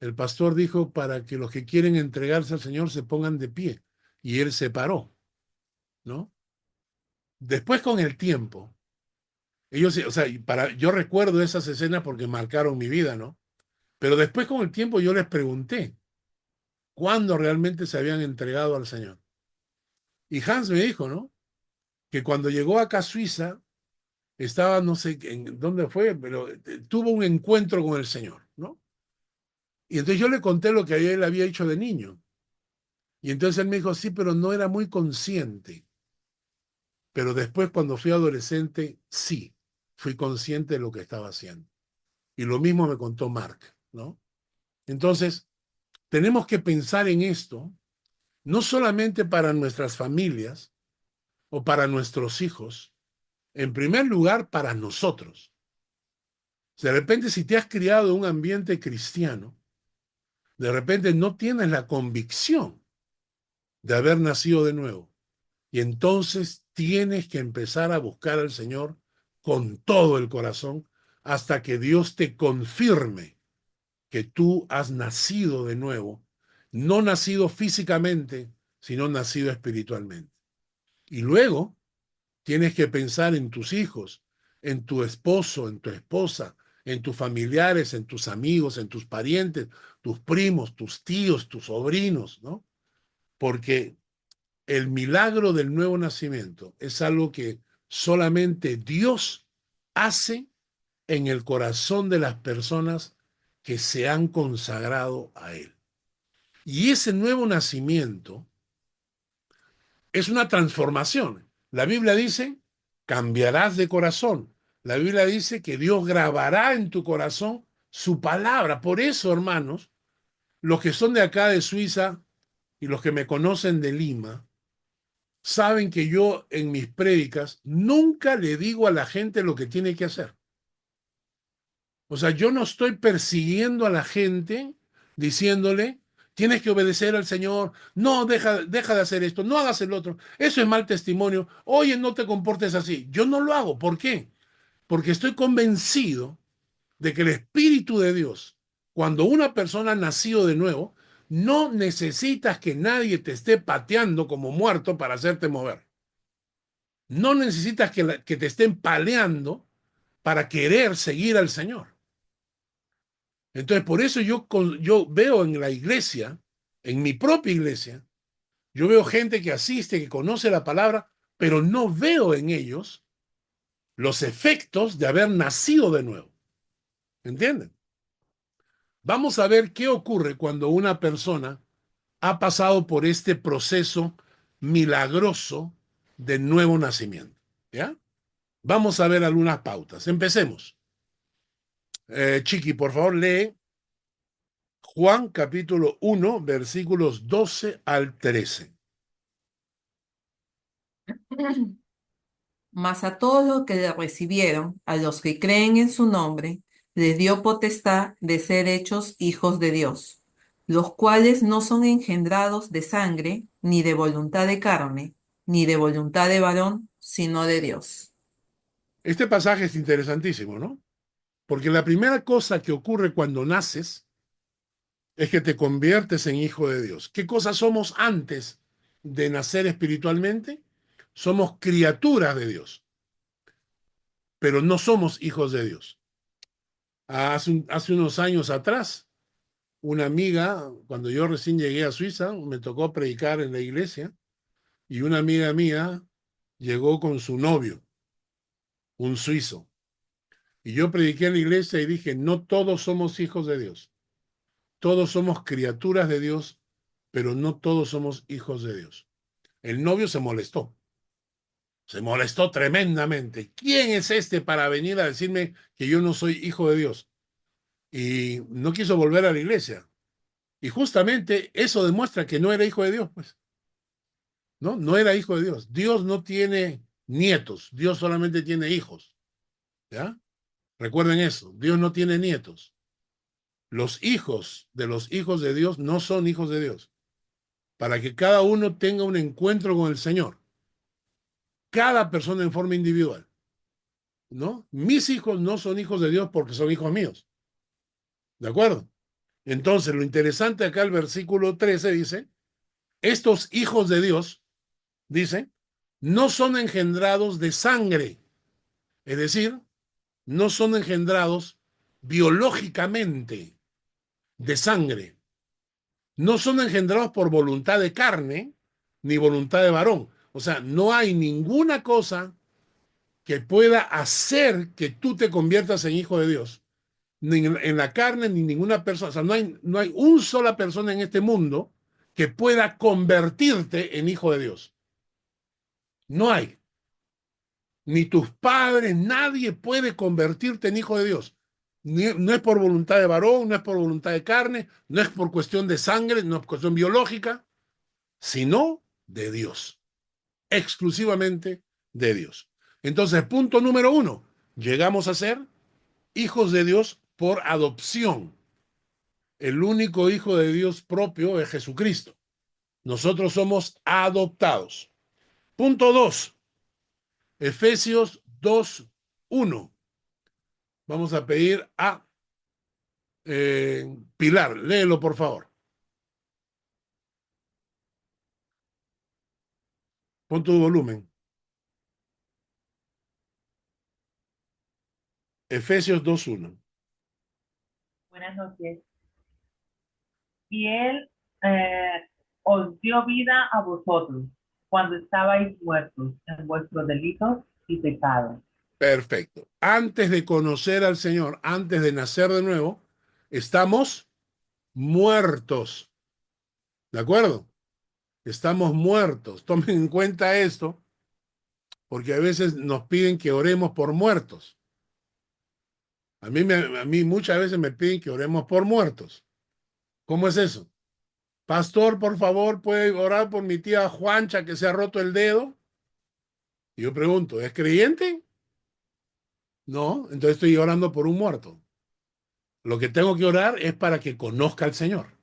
el pastor dijo para que los que quieren entregarse al Señor se pongan de pie. Y él se paró, ¿no? Después con el tiempo, ellos, o sea, yo recuerdo esas escenas porque marcaron mi vida, ¿no? Pero después con el tiempo yo les pregunté cuándo realmente se habían entregado al Señor. Y Hans me dijo, ¿no? Que cuando llegó acá a Suiza, estaba, no sé en dónde fue, pero tuvo un encuentro con el Señor, ¿no? Y entonces yo le conté lo que él había hecho de niño. Y entonces él me dijo, sí, pero no era muy consciente. Pero después, cuando fui adolescente, sí, fui consciente de lo que estaba haciendo. Y lo mismo me contó Mark, ¿no? Entonces, tenemos que pensar en esto, no solamente para nuestras familias o para nuestros hijos, en primer lugar, para nosotros. De repente, si te has criado en un ambiente cristiano, de repente no tienes la convicción de haber nacido de nuevo. Y entonces tienes que empezar a buscar al Señor con todo el corazón hasta que Dios te confirme que tú has nacido de nuevo, no nacido físicamente, sino nacido espiritualmente. Y luego tienes que pensar en tus hijos, en tu esposo, en tu esposa, en tus familiares, en tus amigos, en tus parientes, tus primos, tus tíos, tus sobrinos, ¿no? Porque el milagro del nuevo nacimiento es algo que solamente Dios hace en el corazón de las personas que se han consagrado a Él. Y ese nuevo nacimiento es una transformación. La Biblia dice, cambiarás de corazón. La Biblia dice que Dios grabará en tu corazón su palabra. Por eso, hermanos, los que son de acá de Suiza y los que me conocen de Lima, saben que yo en mis prédicas nunca le digo a la gente lo que tiene que hacer. O sea, yo no estoy persiguiendo a la gente diciéndole, tienes que obedecer al Señor, no, deja de hacer esto, no hagas el otro, eso es mal testimonio, oye, no te comportes así. Yo no lo hago. ¿Por qué? Porque estoy convencido de que el Espíritu de Dios, cuando una persona ha nacido de nuevo, no necesitas que nadie te esté pateando como muerto para hacerte mover. No necesitas que te estén paleando para querer seguir al Señor. Entonces, por eso yo veo en la iglesia, en mi propia iglesia, yo veo gente que asiste, que conoce la palabra, pero no veo en ellos los efectos de haber nacido de nuevo. ¿Entienden? Vamos a ver qué ocurre cuando una persona ha pasado por este proceso milagroso de nuevo nacimiento. ¿Ya? Vamos a ver algunas pautas. Empecemos. Chiqui, por favor, lee Juan capítulo 1, versículos 12 al 13. Mas a todos los que le recibieron, a los que creen en su nombre, les dio potestad de ser hechos hijos de Dios, los cuales no son engendrados de sangre, ni de voluntad de carne, ni de voluntad de varón, sino de Dios. Este pasaje es interesantísimo, ¿no? Porque la primera cosa que ocurre cuando naces es que te conviertes en hijo de Dios. ¿Qué cosas somos antes de nacer espiritualmente? Somos criaturas de Dios, pero no somos hijos de Dios. Hace unos años atrás, una amiga, cuando yo recién llegué a Suiza, me tocó predicar en la iglesia y una amiga mía llegó con su novio un suizo. Y yo prediqué en la iglesia y dije, no todos somos hijos de Dios. Todos somos criaturas de Dios, pero no todos somos hijos de Dios. El novio se molestó. Se molestó tremendamente. ¿Quién es este para venir a decirme que yo no soy hijo de Dios? Y no quiso volver a la iglesia. Y justamente eso demuestra que no era hijo de Dios, pues. ¿No? No era hijo de Dios. Dios no tiene nietos, Dios solamente tiene hijos. ¿Ya? Recuerden eso, Dios no tiene nietos. Los hijos de Dios no son hijos de Dios. Para que cada uno tenga un encuentro con el Señor. Cada persona en forma individual. ¿No? Mis hijos no son hijos de Dios porque son hijos míos. ¿De acuerdo? Entonces, lo interesante acá, el versículo 13 dice, estos hijos de Dios, dice, no son engendrados de sangre. Es decir, no son engendrados biológicamente de sangre. No son engendrados por voluntad de carne ni voluntad de varón. O sea, no hay ninguna cosa que pueda hacer que tú te conviertas en hijo de Dios. Ni en la carne, ni ninguna persona. O sea, no hay una sola persona en este mundo que pueda convertirte en hijo de Dios. No hay. Ni tus padres, nadie puede convertirte en hijo de Dios. No es por voluntad de varón, no es por voluntad de carne, no es por cuestión de sangre, no es cuestión biológica, sino de Dios. Exclusivamente de Dios. Entonces, punto número 1, llegamos a ser hijos de Dios por adopción. El único hijo de Dios propio es Jesucristo. Nosotros somos adoptados. Punto 2, Efesios 2:1. Vamos a pedir a Pilar, léelo por favor. Pon tu volumen. Efesios 2:1. Buenas noches. Y Él os dio vida a vosotros cuando estabais muertos en vuestros delitos y pecados. Perfecto. Antes de conocer al Señor, antes de nacer de nuevo, estamos muertos. ¿De acuerdo? Estamos muertos. Tomen en cuenta esto, porque a veces nos piden que oremos por muertos. A mí muchas veces me piden que oremos por muertos. ¿Cómo es eso? Pastor, por favor, ¿puede orar por mi tía Juancha que se ha roto el dedo? Y yo pregunto, ¿es creyente? No, entonces estoy orando por un muerto. Lo que tengo que orar es para que conozca al Señor.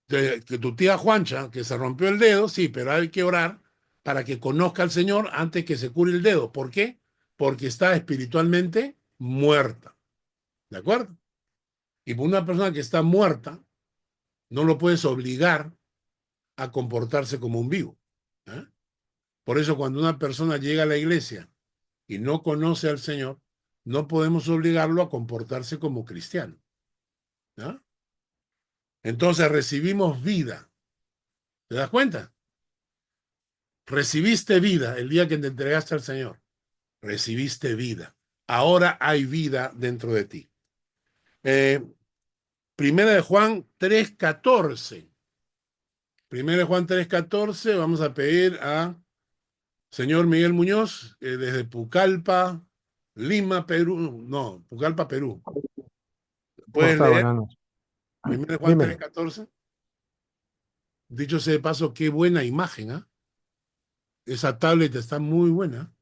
Que tu tía Juancha, que se rompió el dedo, sí, pero hay que orar para que conozca al Señor antes que se cure el dedo. ¿Por qué? Porque está espiritualmente muerta. ¿De acuerdo? Y por una persona que está muerta, no lo puedes obligar a comportarse como un vivo. ¿Eh? Por eso cuando una persona llega a la iglesia y no conoce al Señor, no podemos obligarlo a comportarse como cristiano. ¿No? Entonces recibimos vida. ¿Te das cuenta? Recibiste vida el día que te entregaste al Señor. Recibiste vida. Ahora hay vida dentro de ti. Primera de Juan 3:14. Primera de Juan 3:14. Vamos a pedir a señor Miguel Muñoz, desde Pucallpa, Lima, Perú. No, Pucallpa, Perú. ¿Cómo ¿Puedes está? leer Buenas noches. Primera de Juan Dímelo. 3:14? Dicho sea de paso, qué buena imagen, ¿ah? Esa tablet está muy buena.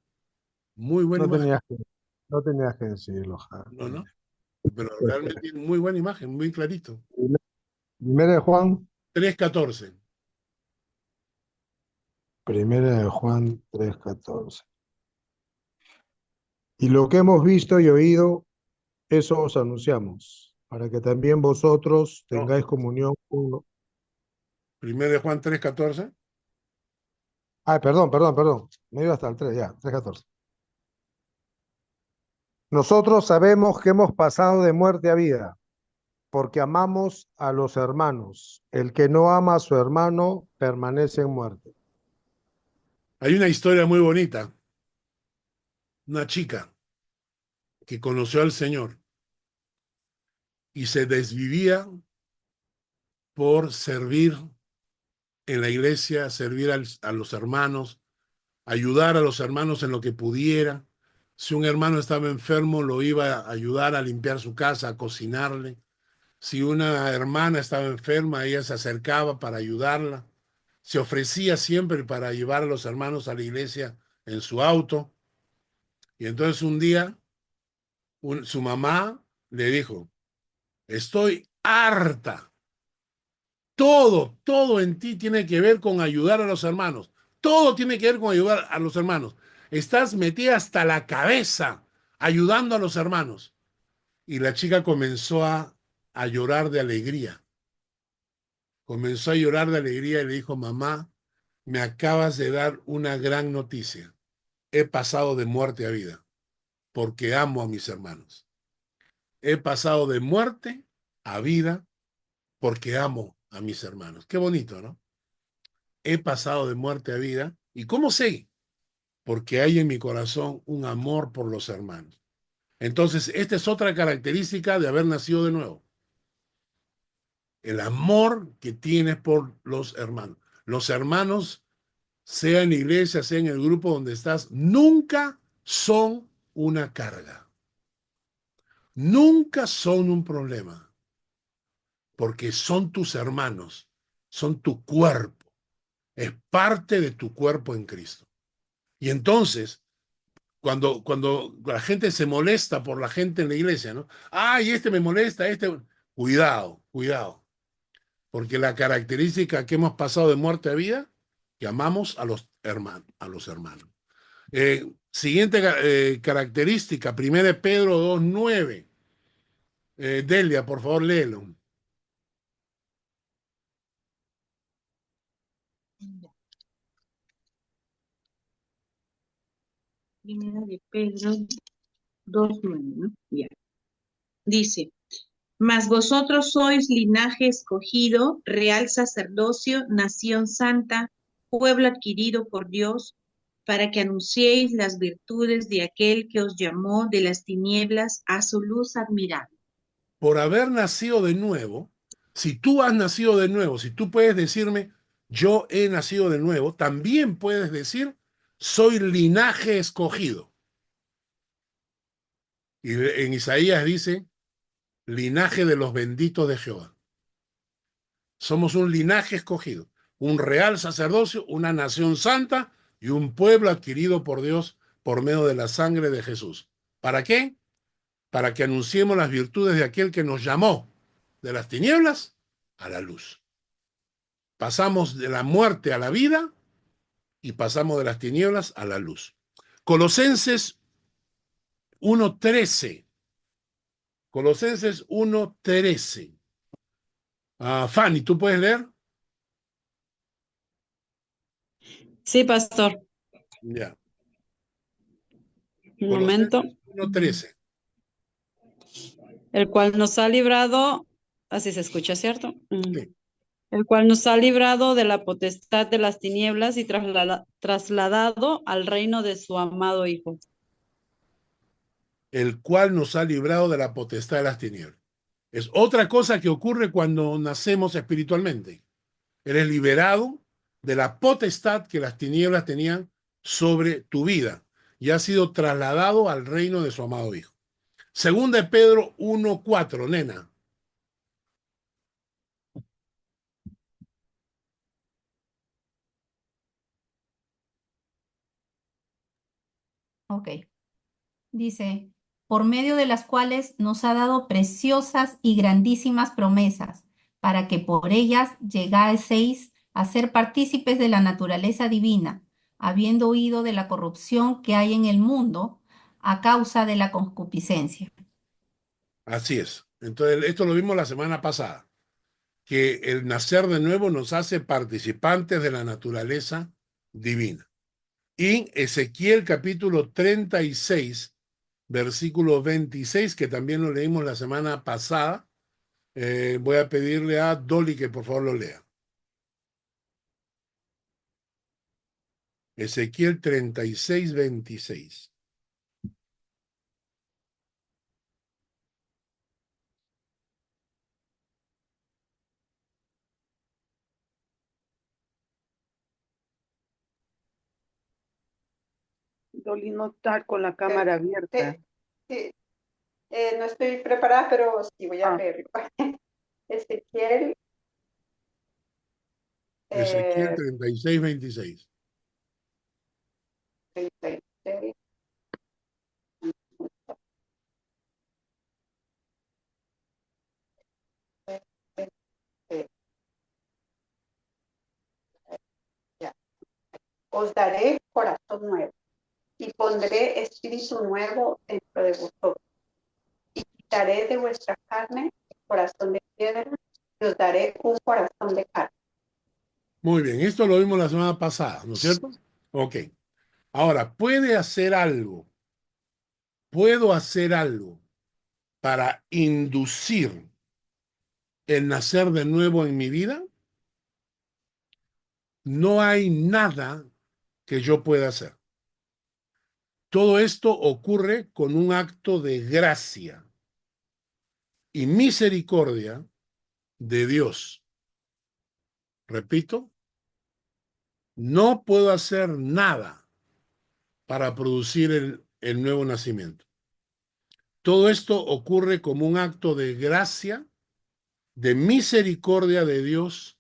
Muy buena No imagen. no tenías que decirlo, Javi. No, no. Pero realmente tiene muy buena imagen, muy clarito. Primera de Juan, 3:14. Primera de Juan 3:14. Y lo que hemos visto y oído, eso os anunciamos, para que también vosotros No. tengáis comunión con... Primera de Juan 3:14. Ay, perdón. Me iba hasta el 3, ya, 3:14. Nosotros sabemos que hemos pasado de muerte a vida, porque amamos a los hermanos. El que no ama a su hermano permanece en muerte. Hay una historia muy bonita una chica que conoció al Señor y se desvivía por servir en la iglesia, servir a los hermanos, ayudar a los hermanos en lo que pudiera. Si un hermano estaba enfermo, lo iba a ayudar a limpiar su casa, a cocinarle. Si una hermana estaba enferma, ella se acercaba para ayudarla. Se ofrecía siempre para llevar a los hermanos a la iglesia en su auto. Y entonces un día su mamá le dijo, estoy harta. Todo en ti tiene que ver con ayudar a los hermanos. Todo tiene que ver con ayudar a los hermanos. Estás metida hasta la cabeza ayudando a los hermanos. Y la chica comenzó a llorar de alegría. Comenzó a llorar de alegría y le dijo, mamá, me acabas de dar una gran noticia. He pasado de muerte a vida porque amo a mis hermanos. He pasado de muerte a vida porque amo a mis hermanos. Qué bonito, ¿no? He pasado de muerte a vida. ¿Y cómo sé? Porque hay en mi corazón un amor por los hermanos. Entonces, esta es otra característica de haber nacido de nuevo. El amor que tienes por los hermanos. Los hermanos, sea en la iglesia, sea en el grupo donde estás, nunca son una carga. Nunca son un problema. Porque son tus hermanos, son tu cuerpo. Es parte de tu cuerpo en Cristo. Y entonces, cuando la gente se molesta por la gente en la iglesia, ¿no? Ay, este me molesta, este... Cuidado, cuidado. Porque la característica que hemos pasado de muerte a vida, que amamos a los hermanos. Siguiente característica, 1 Pedro 2:9. Delia, por favor, léelo. Primera de Pedro 2:9, ¿no? Ya. Dice, mas vosotros sois linaje escogido, real sacerdocio, nación santa, pueblo adquirido por Dios, para que anunciéis las virtudes de aquel que os llamó de las tinieblas a su luz admirable. Por haber nacido de nuevo, si tú has nacido de nuevo, si tú puedes decirme, yo he nacido de nuevo, también puedes decir, soy linaje escogido. Y en Isaías dice, linaje de los benditos de Jehová. Somos un linaje escogido, un real sacerdocio, una nación santa y un pueblo adquirido por Dios por medio de la sangre de Jesús. ¿Para qué? Para que anunciemos las virtudes de aquel que nos llamó de las tinieblas a la luz. Pasamos de la muerte a la vida y pasamos de las tinieblas a la luz. Colosenses 1:13. Colosenses 1:13. Fanny, ¿tú puedes leer? Sí, pastor. Ya. Un momento. 1:13. El cual nos ha librado, así se escucha, ¿cierto? Sí. El cual nos ha librado de la potestad de las tinieblas y trasladado al reino de su amado Hijo. El cual nos ha librado de la potestad de las tinieblas. Es otra cosa que ocurre cuando nacemos espiritualmente. Eres liberado de la potestad que las tinieblas tenían sobre tu vida y has sido trasladado al reino de su amado Hijo. Segunda de Pedro 1:4, nena. Ok. Dice, por medio de las cuales nos ha dado preciosas y grandísimas promesas, para que por ellas llegaseis a ser partícipes de la naturaleza divina, habiendo huido de la corrupción que hay en el mundo a causa de la concupiscencia. Así es. Entonces, esto lo vimos la semana pasada, que el nacer de nuevo nos hace participantes de la naturaleza divina. Y Ezequiel capítulo 36, versículo 26, que también lo leímos la semana pasada, voy a pedirle a Dolly que por favor lo lea. Ezequiel 36, 26. Dolly no está con la cámara abierta. Sí, no estoy preparada, pero sí voy a leerlo. Ezequiel, Ezequiel 36, 26. 36. Ya. Os daré corazón nuevo y pondré espíritu nuevo dentro de vosotros. Y quitaré de vuestra carne el corazón de piedra y os daré un corazón de carne. Muy bien, esto lo vimos la semana pasada, ¿no es cierto? Ok. Ahora, ¿puedo hacer algo para inducir el nacer de nuevo en mi vida? No hay nada que yo pueda hacer. Todo esto ocurre con un acto de gracia y misericordia de Dios. Repito, no puedo hacer nada para producir el nuevo nacimiento. Todo esto ocurre como un acto de gracia, de misericordia de Dios,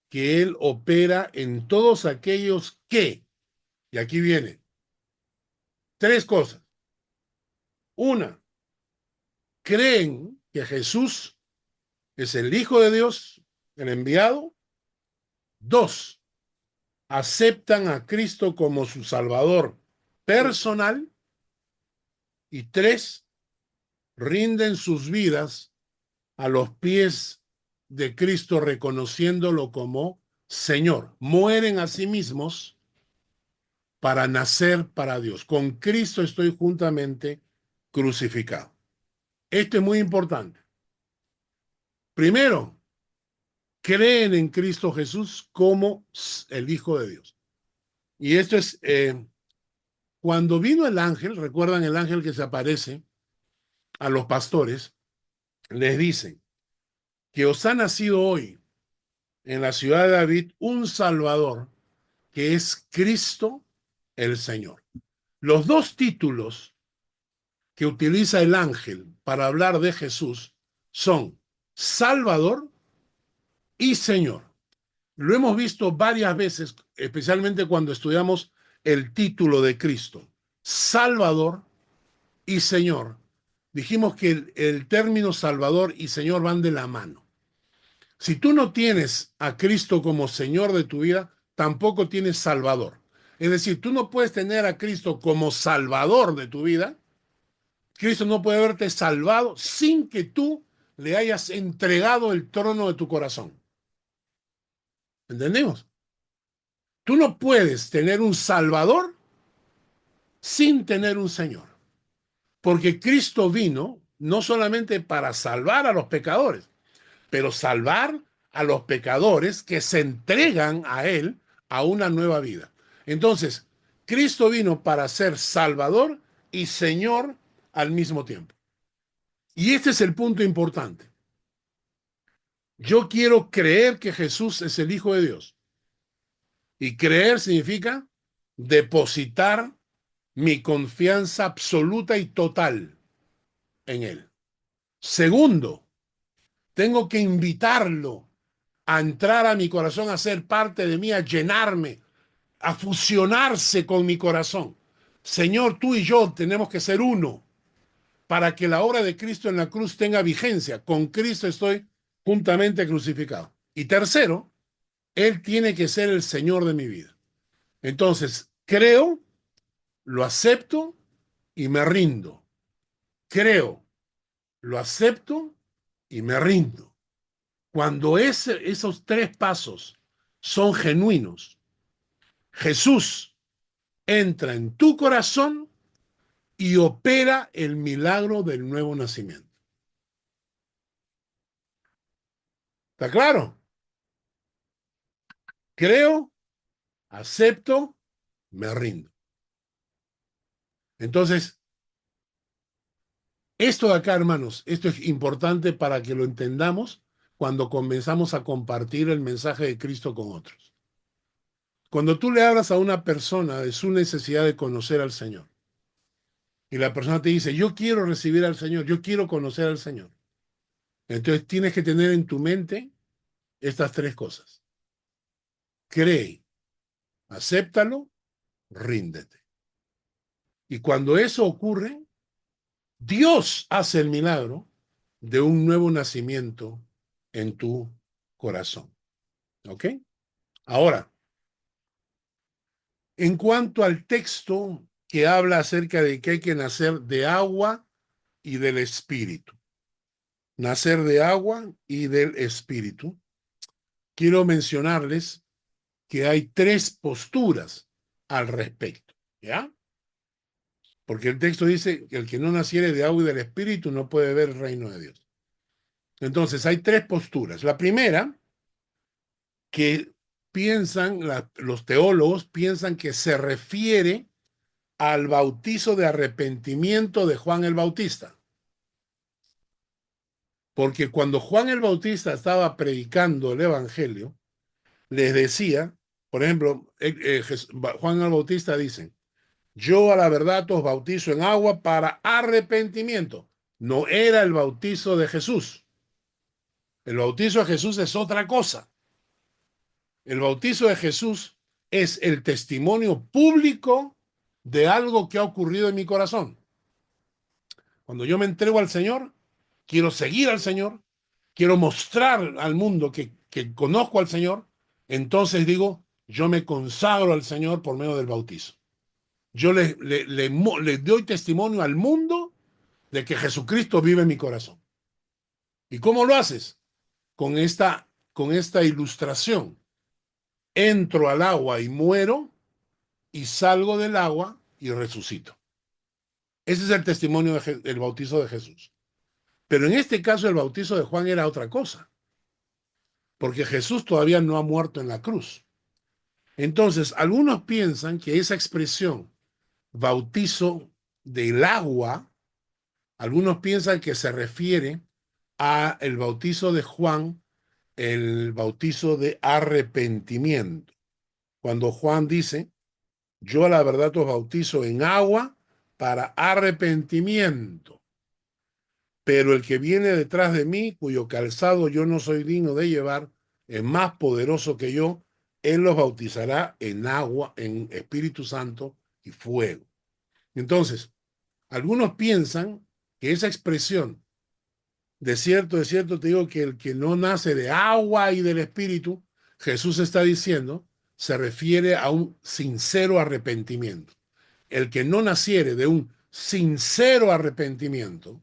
que Él opera en todos aquellos que, y aquí viene, 3 cosas. 1, creen que Jesús es el Hijo de Dios, el enviado. 2, aceptan a Cristo como su Salvador personal. Y 3, rinden sus vidas a los pies de Cristo reconociéndolo como Señor. Mueren a sí mismos para nacer para Dios. Con Cristo estoy juntamente crucificado. Esto es muy importante. Primero, creen en Cristo Jesús como el Hijo de Dios. Y esto es, cuando vino el ángel, recuerdan el ángel que se aparece a los pastores, les dicen que os ha nacido hoy en la ciudad de David un Salvador, que es Cristo el Señor. Los 2 títulos que utiliza el ángel para hablar de Jesús son Salvador y Señor. Lo hemos visto varias veces, especialmente cuando estudiamos el título de Cristo, Salvador y Señor. Dijimos que el término Salvador y Señor van de la mano. Si tú no tienes a Cristo como Señor de tu vida, tampoco tienes Salvador. Es decir, tú no puedes tener a Cristo como Salvador de tu vida. Cristo no puede haberte salvado sin que tú le hayas entregado el trono de tu corazón. ¿Entendemos? Tú no puedes tener un Salvador sin tener un Señor. Porque Cristo vino no solamente para salvar a los pecadores, pero salvar a los pecadores que se entregan a Él a una nueva vida. Entonces, Cristo vino para ser Salvador y Señor al mismo tiempo. Y este es el punto importante. Yo quiero creer que Jesús es el Hijo de Dios. Y creer significa depositar mi confianza absoluta y total en Él. Segundo, tengo que invitarlo a entrar a mi corazón, a ser parte de mí, a llenarme, a fusionarse con mi corazón. Señor, tú y yo tenemos que ser uno para que la obra de Cristo en la cruz tenga vigencia. Con Cristo estoy juntamente crucificado. Y tercero, Él tiene que ser el Señor de mi vida. Entonces, creo, lo acepto y me rindo. Creo, lo acepto y me rindo. Cuando esos 3 pasos son genuinos, Jesús entra en tu corazón y opera el milagro del nuevo nacimiento. ¿Está claro? Creo, acepto, me rindo. Entonces, esto de acá, hermanos, esto es importante para que lo entendamos cuando comenzamos a compartir el mensaje de Cristo con otros. Cuando tú le hablas a una persona de su necesidad de conocer al Señor, y la persona te dice, yo quiero recibir al Señor, yo quiero conocer al Señor, entonces tienes que tener en tu mente estas tres cosas. Cree, acéptalo, ríndete. Y cuando eso ocurre, Dios hace el milagro de un nuevo nacimiento en tu corazón. ¿Ok? Ahora, en cuanto al texto que habla acerca de que hay que nacer de agua y del espíritu, nacer de agua y del espíritu, quiero mencionarles que hay tres posturas al respecto, ¿ya? Porque el texto dice que el que no naciere de agua y del espíritu no puede ver el reino de Dios. Entonces, hay tres posturas. La primera, que los teólogos piensan que se refiere al bautizo de arrepentimiento de Juan el Bautista. Porque cuando Juan el Bautista estaba predicando el Evangelio, les decía, por ejemplo, Juan el Bautista dice, yo a la verdad os bautizo en agua para arrepentimiento. No era el bautizo de Jesús. El bautizo de Jesús es otra cosa. El bautizo de Jesús es el testimonio público de algo que ha ocurrido en mi corazón. Cuando yo me entrego al Señor, quiero seguir al Señor, quiero mostrar al mundo que conozco al Señor, entonces digo, yo me consagro al Señor por medio del bautizo. Yo le doy testimonio al mundo de que Jesucristo vive en mi corazón. ¿Y cómo lo haces? Con esta ilustración. Entro al agua y muero, y salgo del agua y resucito. Ese es el testimonio del bautizo de Jesús. Pero en este caso el bautizo de Juan era otra cosa, porque Jesús todavía no ha muerto en la cruz. Entonces, algunos piensan que esa expresión, bautizo del agua, algunos piensan que se refiere a el bautizo de Juan, el bautizo de arrepentimiento. Cuando Juan dice, yo a la verdad os bautizo en agua para arrepentimiento, pero el que viene detrás de mí, cuyo calzado yo no soy digno de llevar, es más poderoso que yo, él los bautizará en agua, en Espíritu Santo y fuego. Entonces, algunos piensan que esa expresión, de cierto, te digo que el que no nace de agua y del Espíritu, Jesús está diciendo, se refiere a un sincero arrepentimiento. El que no naciere de un sincero arrepentimiento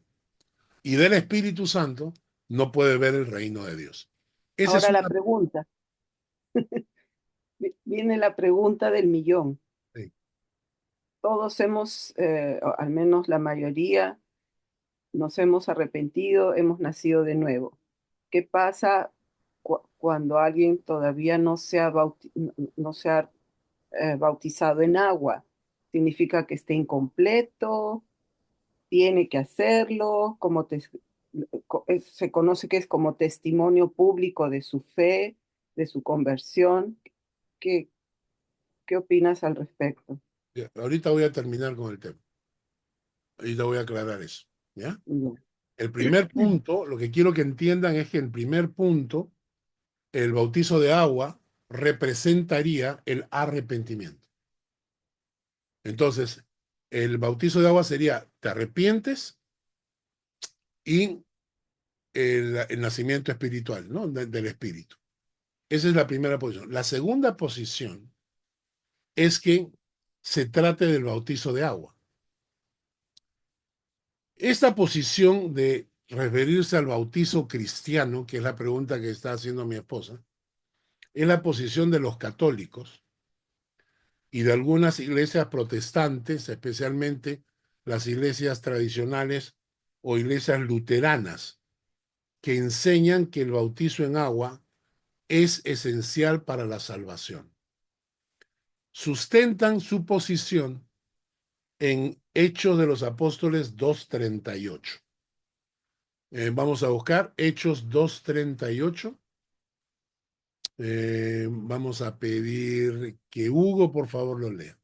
y del Espíritu Santo no puede ver el reino de Dios. Esa Ahora es la una... pregunta. Viene la pregunta del millón. Sí. Todos hemos, o al menos la mayoría, nos hemos arrepentido, hemos nacido de nuevo. ¿Qué pasa cuando alguien todavía no se ha bautizado en agua? ¿Significa que esté incompleto? ¿Tiene que hacerlo? Se conoce que es como testimonio público de su fe, de su conversión. ¿Qué opinas al respecto? Ya, ahorita voy a terminar con el tema. Ahorita voy a aclarar eso. ¿Ya? El primer punto, lo que quiero que entiendan es que el primer punto, el bautizo de agua, representaría el arrepentimiento. Entonces, el bautizo de agua sería, te arrepientes y el nacimiento espiritual, ¿no? Del espíritu. Esa es la primera posición. La segunda posición es que se trate del bautizo de agua. Esta posición de referirse al bautizo cristiano, que es la pregunta que está haciendo mi esposa, es la posición de los católicos y de algunas iglesias protestantes, especialmente las iglesias tradicionales o iglesias luteranas, que enseñan que el bautizo en agua es esencial para la salvación. Sustentan su posición en Hechos de los Apóstoles 2:38. Vamos a buscar Hechos 2:38. Vamos a pedir que Hugo, por favor, lo lea.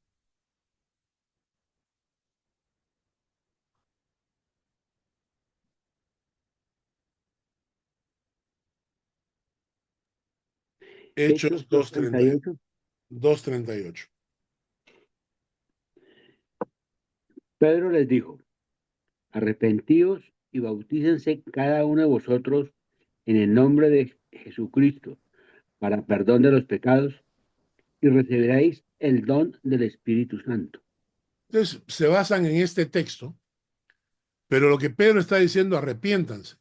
Hechos 2:38. 2:38. Pedro les dijo, arrepentíos y bautícense cada uno de vosotros en el nombre de Jesucristo para perdón de los pecados y recibiréis el don del Espíritu Santo. Entonces, se basan en este texto, pero lo que Pedro está diciendo, arrepiéntanse.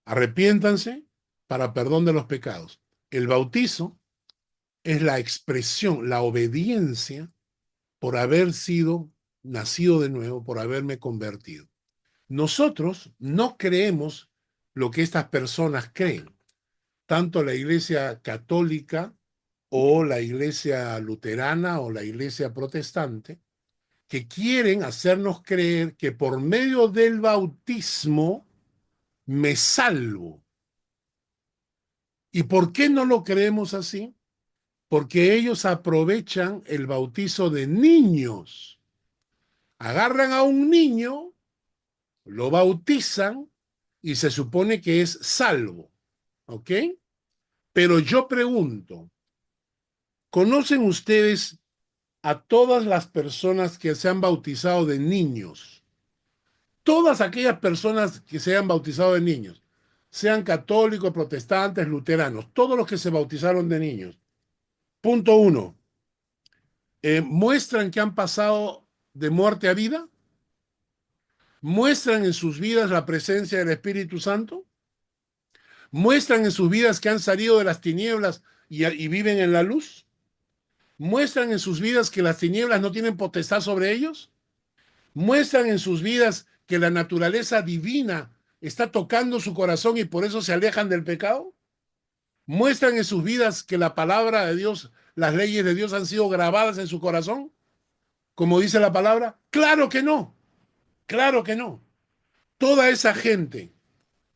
Arrepiéntanse para perdón de los pecados. El bautizo es la expresión, la obediencia por haber sido nacido de nuevo, por haberme convertido. Nosotros no creemos lo que estas personas creen, tanto la Iglesia católica o la Iglesia luterana o la Iglesia protestante, que quieren hacernos creer que por medio del bautismo me salvo. ¿Y por qué no lo creemos así? Porque ellos aprovechan el bautizo de niños. Agarran a un niño, lo bautizan y se supone que es salvo. ¿Ok? Pero yo pregunto, ¿conocen ustedes a todas las personas que se han bautizado de niños? Todas aquellas personas que se han bautizado de niños, sean católicos, protestantes, luteranos, todos los que se bautizaron de niños. Punto 1. ¿Muestran que han pasado de muerte a vida? ¿Muestran en sus vidas la presencia del Espíritu Santo? ¿Muestran en sus vidas que han salido de las tinieblas y viven en la luz? ¿Muestran en sus vidas que las tinieblas no tienen potestad sobre ellos? ¿Muestran en sus vidas que la naturaleza divina está tocando su corazón y por eso se alejan del pecado? ¿Muestran en sus vidas que la palabra de Dios, las leyes de Dios han sido grabadas en su corazón? Como dice la palabra, claro que no, claro que no. Toda esa gente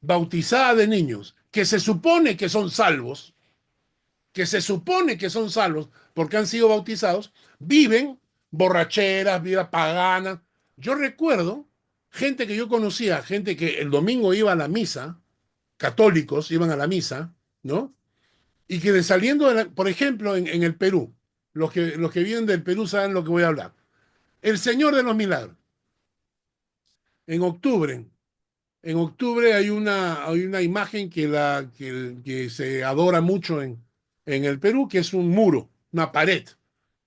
bautizada de niños, que se supone que son salvos, porque han sido bautizados, viven borracheras, vida pagana. Yo recuerdo gente que yo conocía, gente que el domingo iba a la misa, católicos iban a la misa, ¿no? Y que saliendo, por ejemplo, en el Perú, los que vienen del Perú saben lo que voy a hablar. El Señor de los Milagros. En octubre hay una imagen que se adora mucho en el Perú, que es un muro, una pared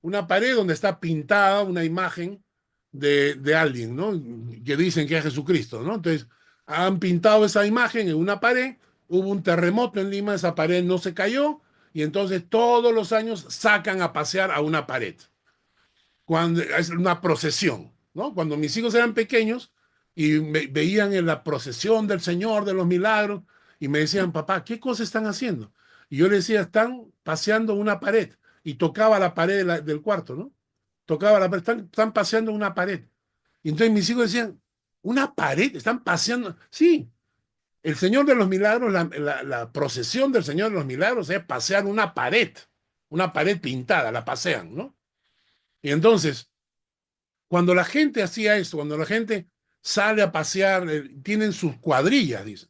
donde está pintada una imagen de alguien, ¿no? Que dicen que es Jesucristo, ¿no? Entonces, han pintado esa imagen en una pared, hubo un terremoto en Lima, esa pared no se cayó, y entonces todos los años sacan a pasear a una pared. Cuando es una procesión, ¿no? Cuando mis hijos eran pequeños y veían en la procesión del Señor de los Milagros y me decían, papá, ¿qué cosas están haciendo? Y yo les decía, están paseando una pared, y tocaba la pared del cuarto, ¿no? Tocaba la pared, están paseando una pared. Y entonces mis hijos decían, ¿una pared? ¿Están paseando? Sí, el Señor de los Milagros, la procesión del Señor de los Milagros es pasear una pared pintada, la pasean, ¿no? Y entonces, cuando la gente hacía esto, cuando la gente sale a pasear, tienen sus cuadrillas, dicen.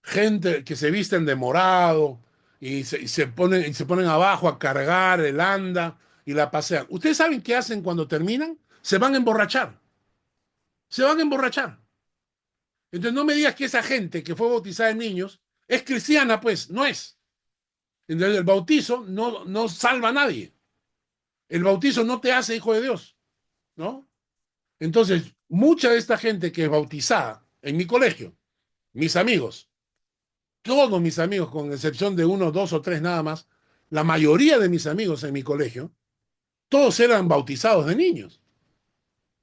Gente que se visten de morado y se ponen abajo a cargar el anda y la pasean. ¿Ustedes saben qué hacen cuando terminan? Se van a emborrachar. Se van a emborrachar. Entonces no me digas que esa gente que fue bautizada en niños es cristiana, pues, no es. Entonces el bautizo no salva a nadie. El bautizo no te hace hijo de Dios, ¿no? Entonces, mucha de esta gente que es bautizada en mi colegio, mis amigos, todos mis amigos, con excepción de 1, 2 o 3 nada más, la mayoría de mis amigos en mi colegio, todos eran bautizados de niños.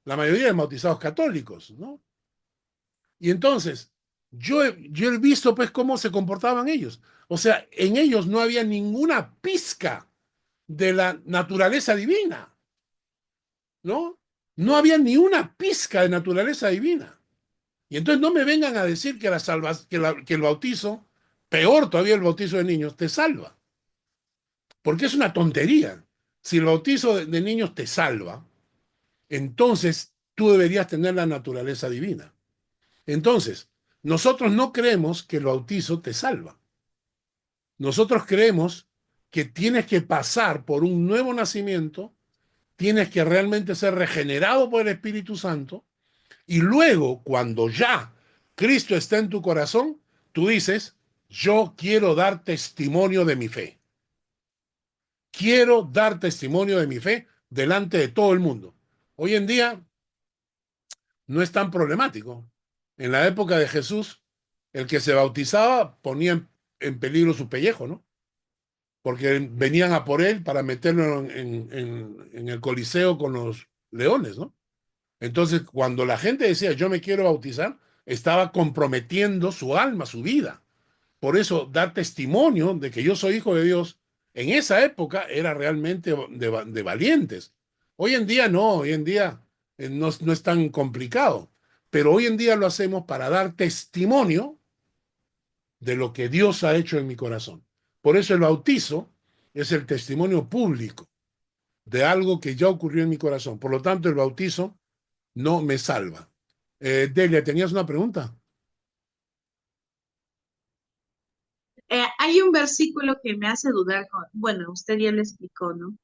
La mayoría eran bautizados católicos, ¿no? Y entonces, yo he visto pues cómo se comportaban ellos. O sea, en ellos no había ninguna pizca de la naturaleza divina, ¿no? No había ni una pizca de naturaleza divina. Y entonces no me vengan a decir que el bautizo peor todavía el bautizo de niños, te salva. Porque es una tontería. Si el bautizo de niños te salva, entonces tú deberías tener la naturaleza divina. Entonces, nosotros no creemos que el bautizo te salva. Nosotros creemos que tienes que pasar por un nuevo nacimiento, tienes que realmente ser regenerado por el Espíritu Santo, y luego, cuando ya Cristo está en tu corazón, tú dices, yo quiero dar testimonio de mi fe. Quiero dar testimonio de mi fe delante de todo el mundo. Hoy en día no es tan problemático. En la época de Jesús, el que se bautizaba ponía en peligro su pellejo, ¿no? Porque venían a por él para meterlo en el Coliseo con los leones, ¿no? Entonces, cuando la gente decía, yo me quiero bautizar, estaba comprometiendo su alma, su vida. Por eso, dar testimonio de que yo soy hijo de Dios, en esa época era realmente de valientes. Hoy en día no, hoy en día no es tan complicado, pero hoy en día lo hacemos para dar testimonio de lo que Dios ha hecho en mi corazón. Por eso el bautizo es el testimonio público de algo que ya ocurrió en mi corazón. Por lo tanto, el bautizo no me salva. Delia, ¿tenías una pregunta? Hay un versículo que me hace dudar, bueno, usted ya lo explicó, ¿no?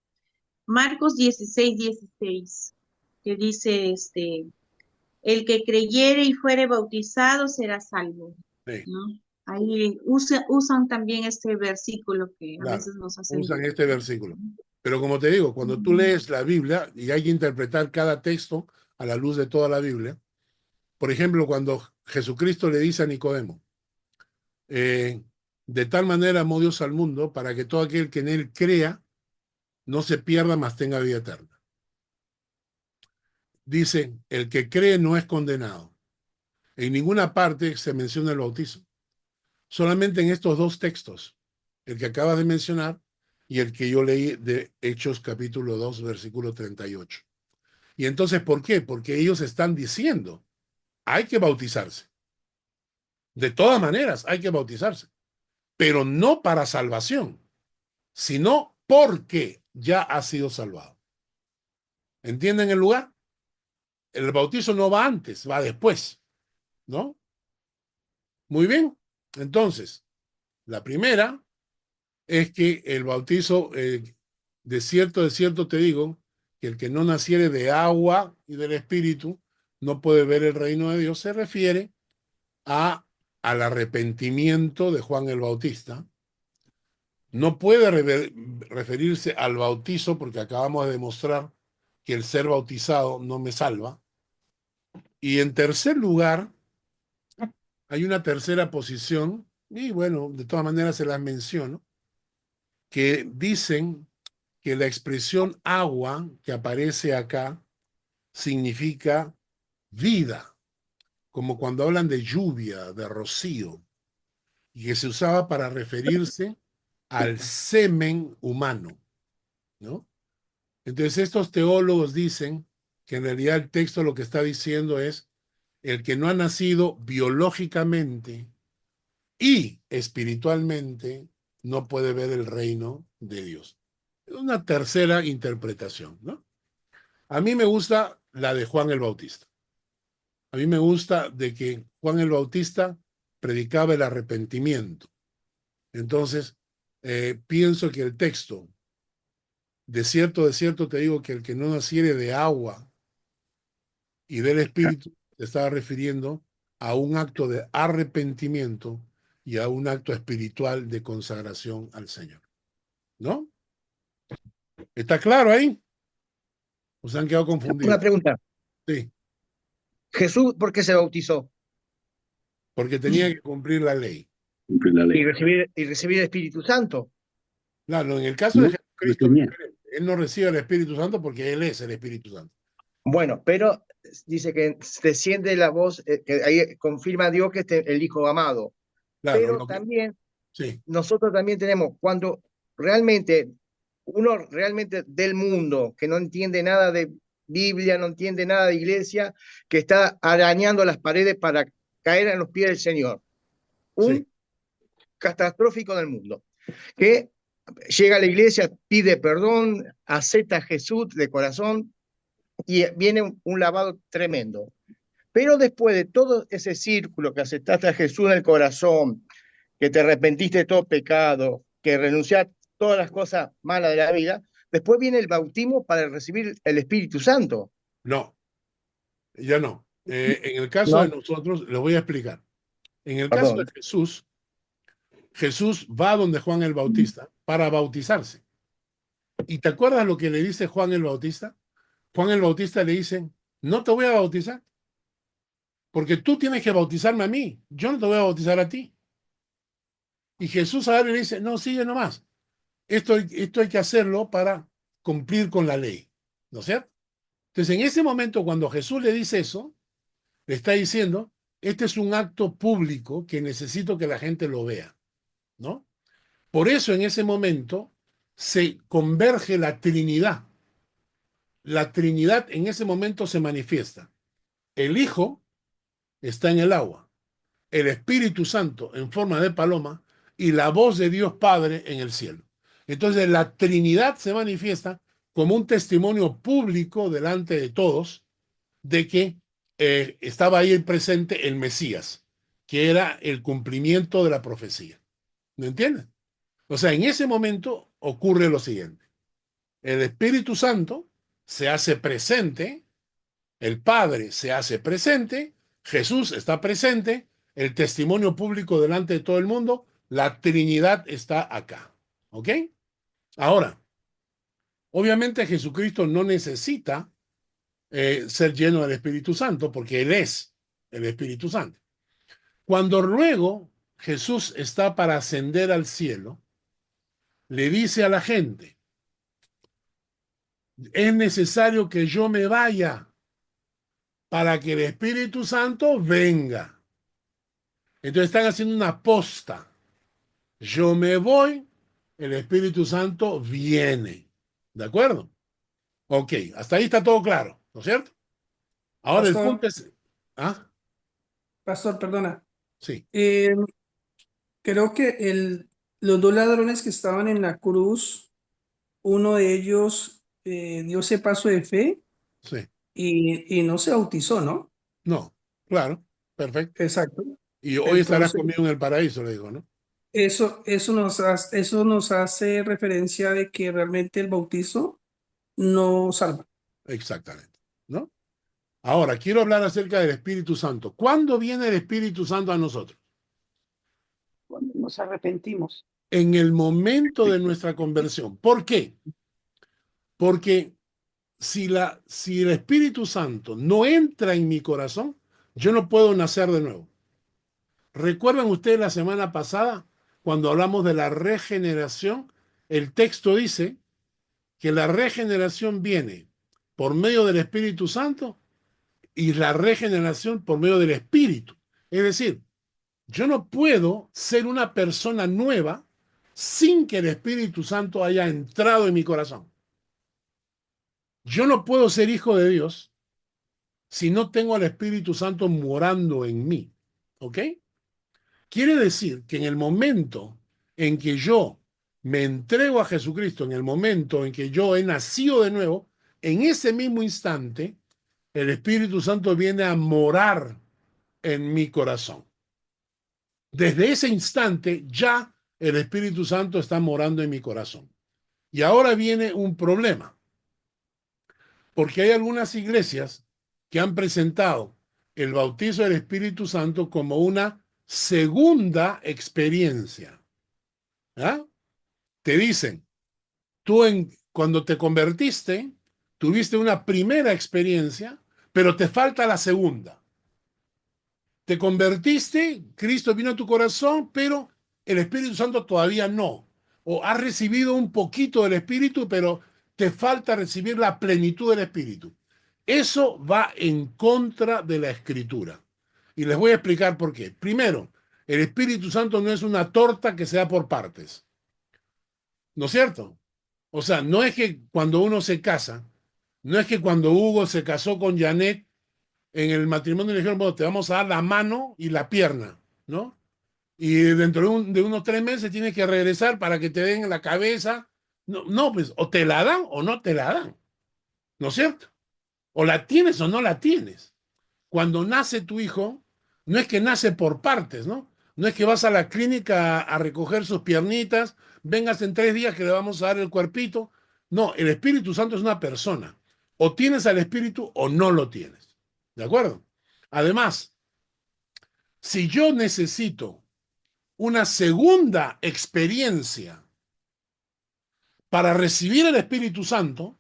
Marcos 16:16, que dice, el que creyere y fuere bautizado será salvo, Sí, ¿no? Ahí usan también este versículo que a claro, veces nos hacen usan dudar. este versículo. Pero como te digo, cuando tú lees la Biblia, y hay que interpretar cada texto a la luz de toda la Biblia, por ejemplo, cuando Jesucristo le dice a Nicodemo, de tal manera amó Dios al mundo para que todo aquel que en él crea no se pierda, mas tenga vida eterna. Dice, el que cree no es condenado. En ninguna parte se menciona el bautizo. Solamente en estos dos textos, el que acabas de mencionar y el que yo leí de Hechos capítulo 2, versículo 38. Y entonces, ¿por qué? Porque ellos están diciendo, hay que bautizarse. De todas maneras, hay que bautizarse, pero no para salvación, sino porque ya ha sido salvado. ¿Entienden el lugar? El bautizo no va antes, va después, ¿no? Muy bien. Entonces, la primera es que el bautizo, de cierto te digo, que el que no naciere de agua y del Espíritu no puede ver el reino de Dios, se refiere al arrepentimiento de Juan el Bautista. No puede referirse al bautizo porque acabamos de demostrar que el ser bautizado no me salva. Y en tercer lugar, hay una tercera posición, y bueno, de todas maneras se las menciono, que dicen que la expresión agua que aparece acá significa vida, como cuando hablan de lluvia, de rocío, y que se usaba para referirse al semen humano, ¿no? Entonces estos teólogos dicen que en realidad el texto lo que está diciendo es el que no ha nacido biológicamente y espiritualmente no puede ver el reino de Dios. Es una tercera interpretación, ¿no? A mí me gusta la de Juan el Bautista. A mí me gusta de que Juan el Bautista predicaba el arrepentimiento. Entonces, pienso que el texto, de cierto te digo que el que no naciere de agua y del Espíritu, se estaba refiriendo a un acto de arrepentimiento y a un acto espiritual de consagración al Señor. ¿No? ¿Está claro ahí? ¿O se han quedado confundidos? Una pregunta. Sí, Jesús, ¿por qué se bautizó? porque tenía que cumplir la ley. Cumplir la ley. Y recibir el Espíritu Santo. Claro, en el caso de No, no Jesucristo es tenía. diferente. Él no recibe el Espíritu Santo porque Él es el Espíritu Santo. Bueno, pero dice que desciende la voz, que ahí confirma a Dios que es el Hijo amado. Claro, Pero también sí, nosotros también tenemos, cuando realmente uno realmente del mundo, que no entiende nada de Biblia, no entiende nada de iglesia, que está arañando las paredes para caer a los pies del Señor. sí. catastrófico del mundo, que llega a la iglesia, pide perdón, acepta a Jesús de corazón y viene un lavado tremendo. Pero después de todo ese círculo que aceptaste a Jesús en el corazón, que te arrepentiste de todo pecado, que renunciaste a todas las cosas malas de la vida, después viene el bautismo para recibir el Espíritu Santo. No, ya no. En el caso ¿No? de nosotros, les voy a explicar. En el caso de Perdón. Jesús, Jesús va donde Juan el Bautista para bautizarse. ¿Y te acuerdas lo que le dice Juan el Bautista? Juan el Bautista le dice, no te voy a bautizar, porque tú tienes que bautizarme a mí, yo no te voy a bautizar a ti. Y Jesús a él le dice, no, sigue nomás. Esto hay que hacerlo para cumplir con la ley, ¿no es cierto? Entonces, en ese momento, cuando Jesús le dice eso, le está diciendo, este es un acto público que necesito que la gente lo vea, ¿no? Por eso, en ese momento, se converge la Trinidad. La Trinidad en ese momento se manifiesta. El Hijo está en el agua, el Espíritu Santo en forma de paloma y la voz de Dios Padre en el cielo. Entonces la Trinidad se manifiesta como un testimonio público delante de todos de que estaba ahí presente el Mesías, que era el cumplimiento de la profecía. ¿Me entienden? O sea, en ese momento ocurre lo siguiente. El Espíritu Santo se hace presente, el Padre se hace presente, Jesús está presente, el testimonio público delante de todo el mundo, la Trinidad está acá. ¿Ok? Ahora, obviamente Jesucristo no necesita ser lleno del Espíritu Santo porque Él es el Espíritu Santo. Cuando luego Jesús está para ascender al cielo, le dice a la gente, es necesario que yo me vaya para que el Espíritu Santo venga. Entonces están haciendo una posta. Yo me voy, el Espíritu Santo viene. ¿De acuerdo? Ok, hasta ahí está todo claro, ¿no es cierto? Ahora el punto es... ¿Ah? Pastor, perdona. Sí. Creo que los dos ladrones que estaban en la cruz, uno de ellos dio ese paso de fe Sí. y no se bautizó, ¿no? No, claro, perfecto. Exacto. Y hoy estarás Entonces, conmigo en el paraíso, le digo, ¿no? eso nos hace referencia de que realmente el bautizo no salva. Exactamente, ¿no? Ahora, quiero hablar acerca del Espíritu Santo. ¿Cuándo viene el Espíritu Santo a nosotros? Cuando nos arrepentimos. En el momento de nuestra conversión. ¿Por qué? Porque si el Espíritu Santo no entra en mi corazón, yo no puedo nacer de nuevo. ¿Recuerdan ustedes la semana pasada, cuando hablamos de la regeneración? El texto dice que la regeneración viene por medio del Espíritu Santo y la regeneración por medio del Espíritu. Es decir, yo no puedo ser una persona nueva sin que el Espíritu Santo haya entrado en mi corazón. Yo no puedo ser hijo de Dios si no tengo al Espíritu Santo morando en mí. ¿Ok? Quiere decir que en el momento en que yo me entrego a Jesucristo, en el momento en que yo he nacido de nuevo, en ese mismo instante, el Espíritu Santo viene a morar en mi corazón. Desde ese instante ya el Espíritu Santo está morando en mi corazón. Y ahora viene un problema, porque hay algunas iglesias que han presentado el bautizo del Espíritu Santo como una segunda experiencia. ¿Ah? Te dicen, cuando te convertiste, tuviste una primera experiencia, pero te falta la segunda. Te convertiste, Cristo vino a tu corazón, pero el Espíritu Santo todavía no. O has recibido un poquito del Espíritu, pero te falta recibir la plenitud del Espíritu. Eso va en contra de la Escritura. Y les voy a explicar por qué. Primero, el Espíritu Santo no es una torta que se da por partes. ¿No es cierto? O sea, no es que cuando uno se casa, no es que cuando Hugo se casó con Janet, en el matrimonio le dijeron, bueno, te vamos a dar la mano y la pierna, ¿no? y dentro de unos 3 meses tienes que regresar para que te den la cabeza. No, no, pues o te la dan o no te la dan, ¿no es cierto? O la tienes o no la tienes. Cuando nace tu hijo, no es que nace por partes, ¿no? No es que vas a la clínica a recoger sus piernitas, vengas en 3 días que le vamos a dar el cuerpito. No, el Espíritu Santo es una persona. O tienes al Espíritu o no lo tienes. ¿De acuerdo? Además, si yo necesito una segunda experiencia para recibir el Espíritu Santo,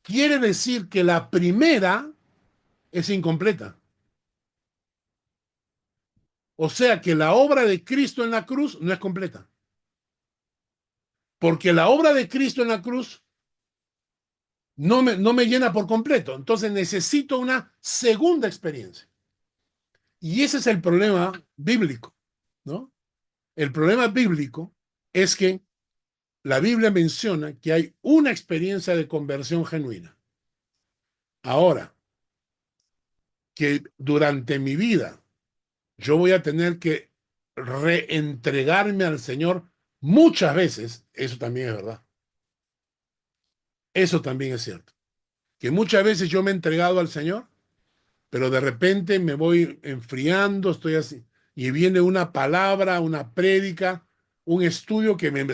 quiere decir que la primera es incompleta. O sea que la obra de Cristo en la cruz no es completa. Porque la obra de Cristo en la cruz no me llena por completo. Entonces necesito una segunda experiencia. Y ese es el problema bíblico, ¿no? El problema bíblico es que la Biblia menciona que hay una experiencia de conversión genuina. Ahora, que durante mi vida yo voy a tener que reentregarme al Señor muchas veces, eso también es verdad. Eso también es cierto. Que muchas veces yo me he entregado al Señor, pero de repente me voy enfriando, estoy así, y viene una palabra, una prédica, un estudio que me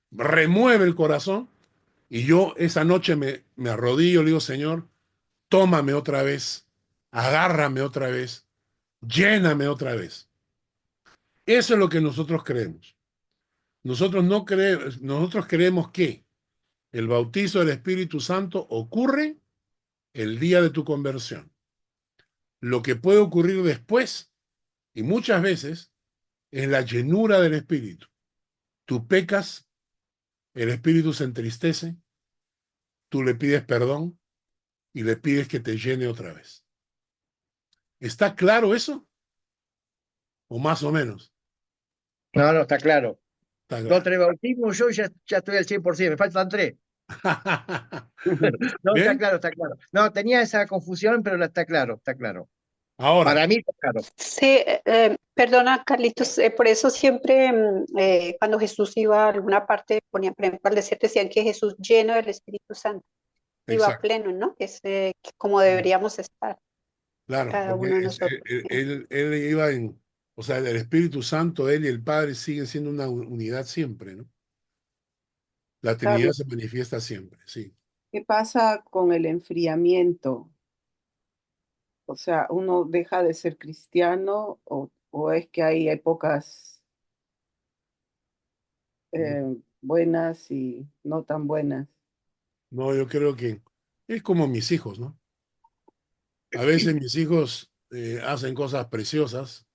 remueve el corazón, y yo esa noche me arrodillo, le digo, Señor, tómame otra vez, agárrame otra vez, lléname otra vez. Eso es lo que nosotros creemos. Nosotros creemos que el bautizo del Espíritu Santo ocurre el día de tu conversión. Lo que puede ocurrir después, y muchas veces, es la llenura del Espíritu. Tú pecas, el Espíritu se entristece, tú le pides perdón y le pides que te llene otra vez. ¿Está claro eso? ¿O más o menos? No, no, está claro. Está 2 o claro. 3 bautismos, yo ya estoy al 100%, me faltan 3. No, está ¿Bien? claro, está claro. No, tenía esa confusión, pero está claro, está claro. Ahora, Para mí está claro. Sí, perdona, Carlitos, por eso siempre cuando Jesús iba a alguna parte, ponían, por ejemplo, al desierto, decían que Jesús lleno del Espíritu Santo, iba exacto. pleno, ¿no? Es como deberíamos estar Claro, cada porque uno de nosotros. él iba en, o sea, el Espíritu Santo, él y el Padre siguen siendo una unidad siempre, ¿no? La Trinidad Carlos, se manifiesta siempre, sí. ¿qué pasa con el enfriamiento? O sea, ¿uno deja de ser cristiano o es que hay épocas buenas y no tan buenas? No, yo creo que es como mis hijos, ¿no? A veces mis hijos hacen cosas preciosas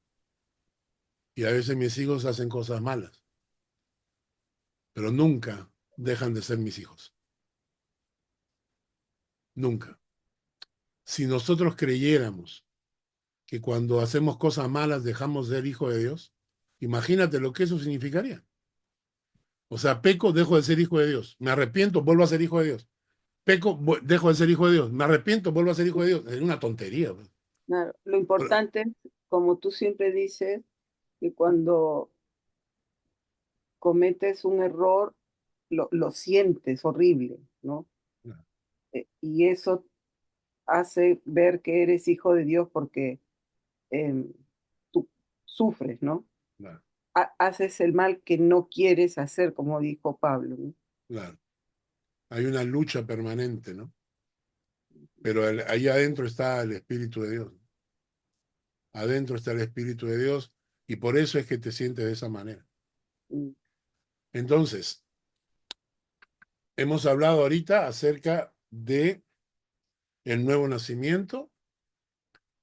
y a veces mis hijos hacen cosas malas, pero nunca dejan de ser mis hijos. Nunca. Si nosotros creyéramos que cuando hacemos cosas malas dejamos de ser hijo de Dios, imagínate lo que eso significaría. O sea, peco, dejo de ser hijo de Dios. Me arrepiento, vuelvo a ser hijo de Dios. Peco, dejo de ser hijo de Dios. Me arrepiento, vuelvo a ser hijo de Dios. Es una tontería, pues. Claro, lo Pero, importante es, como tú siempre dices, que cuando cometes un error, lo sientes horrible, ¿no? Y eso hace ver que eres hijo de Dios porque tú sufres, ¿no? claro, Haces el mal que no quieres hacer, como dijo Pablo, ¿no? claro. Hay una lucha permanente, ¿no? Pero ahí adentro está el Espíritu de Dios. Adentro está el Espíritu de Dios y por eso es que te sientes de esa manera. Mm. Entonces, hemos hablado ahorita acerca de el nuevo nacimiento,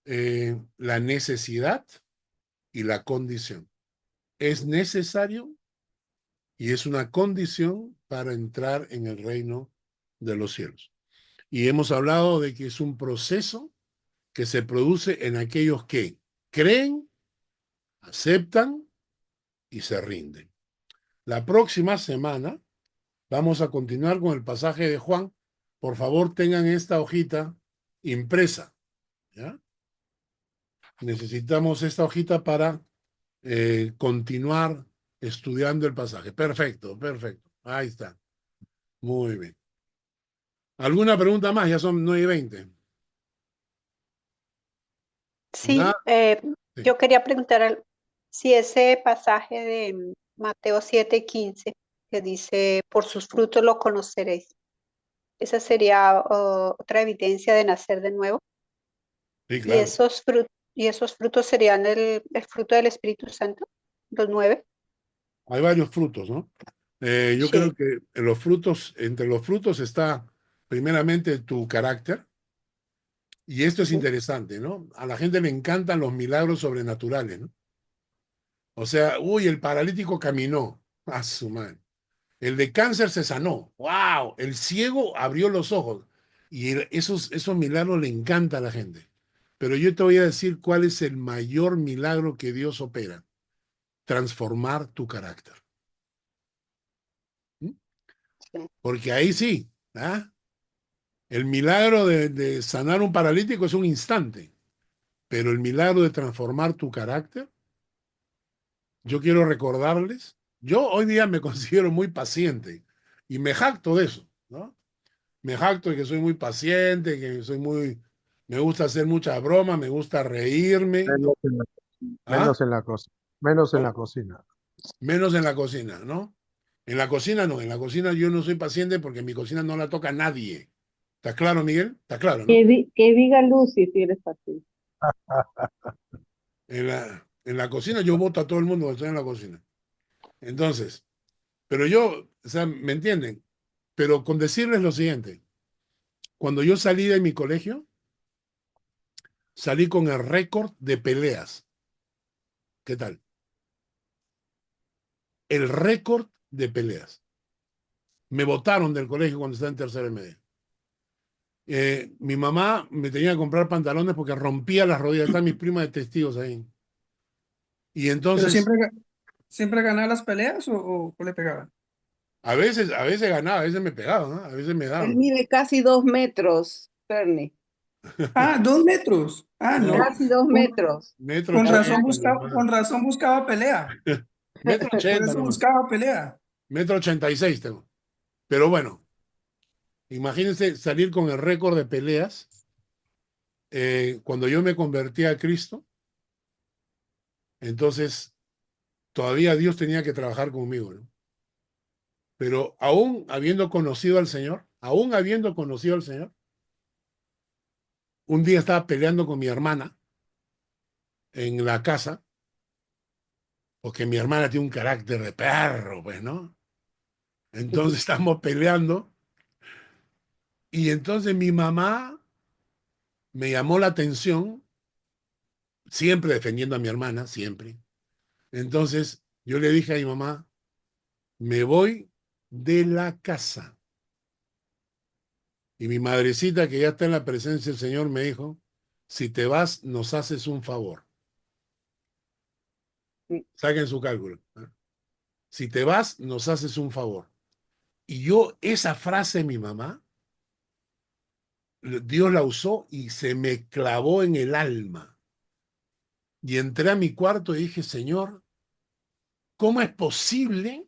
la necesidad y la condición. Es necesario y es una condición para entrar en el reino de los cielos. Y hemos hablado de que es un proceso que se produce en aquellos que creen, aceptan y se rinden. La próxima semana vamos a continuar con el pasaje de Juan. Por favor, tengan esta hojita impresa, ¿ya? necesitamos esta hojita para continuar estudiando el pasaje. Perfecto, perfecto. Ahí está. Muy bien. ¿Alguna pregunta más? Ya son 9:20. Sí, Nada. Sí. yo quería preguntar si ese pasaje de Mateo 7:15 que dice, por sus frutos lo conoceréis, esa sería otra evidencia de nacer de nuevo. Sí, Y claro. esos frutos serían el fruto del Espíritu Santo, los 9. Hay varios frutos, ¿no? Yo creo Sí, que los frutos, entre los frutos está primeramente tu carácter, y esto es sí, interesante, ¿no? A la gente le encantan los milagros sobrenaturales, ¿no? O sea, uy, el paralítico caminó, a su madre. El de cáncer se sanó, wow, el ciego abrió los ojos, y esos milagros le encantan a la gente. Pero yo te voy a decir cuál es el mayor milagro que Dios opera: transformar tu carácter. ¿Mm? sí. Porque ahí sí, ¿ah? El milagro de sanar un paralítico es un instante, pero el milagro de transformar tu carácter, yo quiero recordarles, yo hoy día me considero muy paciente y me jacto de eso, ¿no? Me jacto de que soy muy paciente, me gusta hacer muchas bromas, me gusta reírme, ¿no? Menos en la, ¿Ah? menos en la cocina. Menos en la ¿Cómo? cocina. Menos en la cocina, ¿no? En la cocina no, en la cocina yo no soy paciente porque mi cocina no la toca nadie. ¿Está claro, Miguel? ¿Está claro, no? Que diga Lucy si eres así. En la cocina yo voto a todo el mundo que estoy en la cocina. Entonces, pero yo, o sea, ¿me entienden? Pero con decirles lo siguiente: cuando yo salí de mi colegio, salí con el récord de peleas. ¿Qué tal? El récord de peleas. Me botaron del colegio cuando estaba en tercera media. Mi mamá me tenía que comprar pantalones porque rompía las rodillas. Están mis primas de testigos ahí. Y ¿Pero entonces, siempre ganaba las peleas o le pegaban? a veces ganaba, a veces me pegaban, ¿no? A veces me Él daban. mide casi 2 metros, Fernie. Ah, 2 metros. Ah, No, no. Casi dos Con, metros. metro con razón ochenta, buscaba, nomás. con razón buscaba pelea. Metro Por ochenta eso nomás. buscaba pelea. 1,86 m tengo. Pero bueno, imagínense salir con el récord de peleas. Cuando yo me convertí a Cristo, entonces todavía Dios tenía que trabajar conmigo, ¿no? Pero aún habiendo conocido al Señor, un día estaba peleando con mi hermana en la casa, porque mi hermana tiene un carácter de perro, pues, ¿no? Entonces estamos peleando, y entonces mi mamá me llamó la atención, siempre defendiendo a mi hermana, siempre. Entonces yo le dije a mi mamá: me voy de la casa. Y mi madrecita, que ya está en la presencia del Señor, me dijo: si te vas, nos haces un favor. Saquen su cálculo, ¿eh? Si te vas, nos haces un favor. Y yo, esa frase de mi mamá, Dios la usó y se me clavó en el alma. Y entré a mi cuarto y dije: Señor, ¿cómo es posible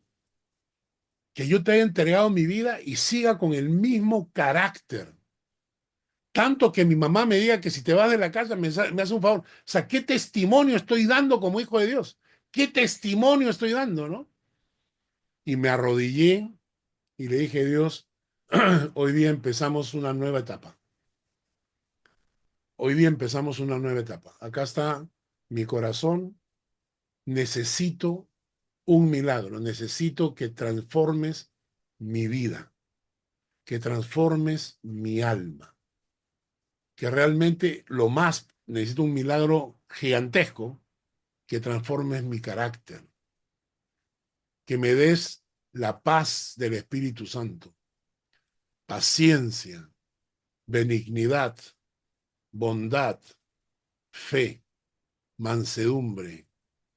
que yo te haya entregado mi vida y siga con el mismo carácter? Tanto que mi mamá me diga que si te vas de la casa me hace un favor. O sea, ¿qué testimonio estoy dando como hijo de Dios? ¿Qué testimonio estoy dando, no? Y me arrodillé y le dije: Dios, hoy día empezamos una nueva etapa. Hoy día empezamos una nueva etapa. Acá está mi corazón. Necesito un milagro. Necesito que transformes mi vida, que transformes mi alma, que realmente necesito un milagro gigantesco, que transformes mi carácter, que me des la paz del Espíritu Santo, paciencia, benignidad, bondad, fe, mansedumbre,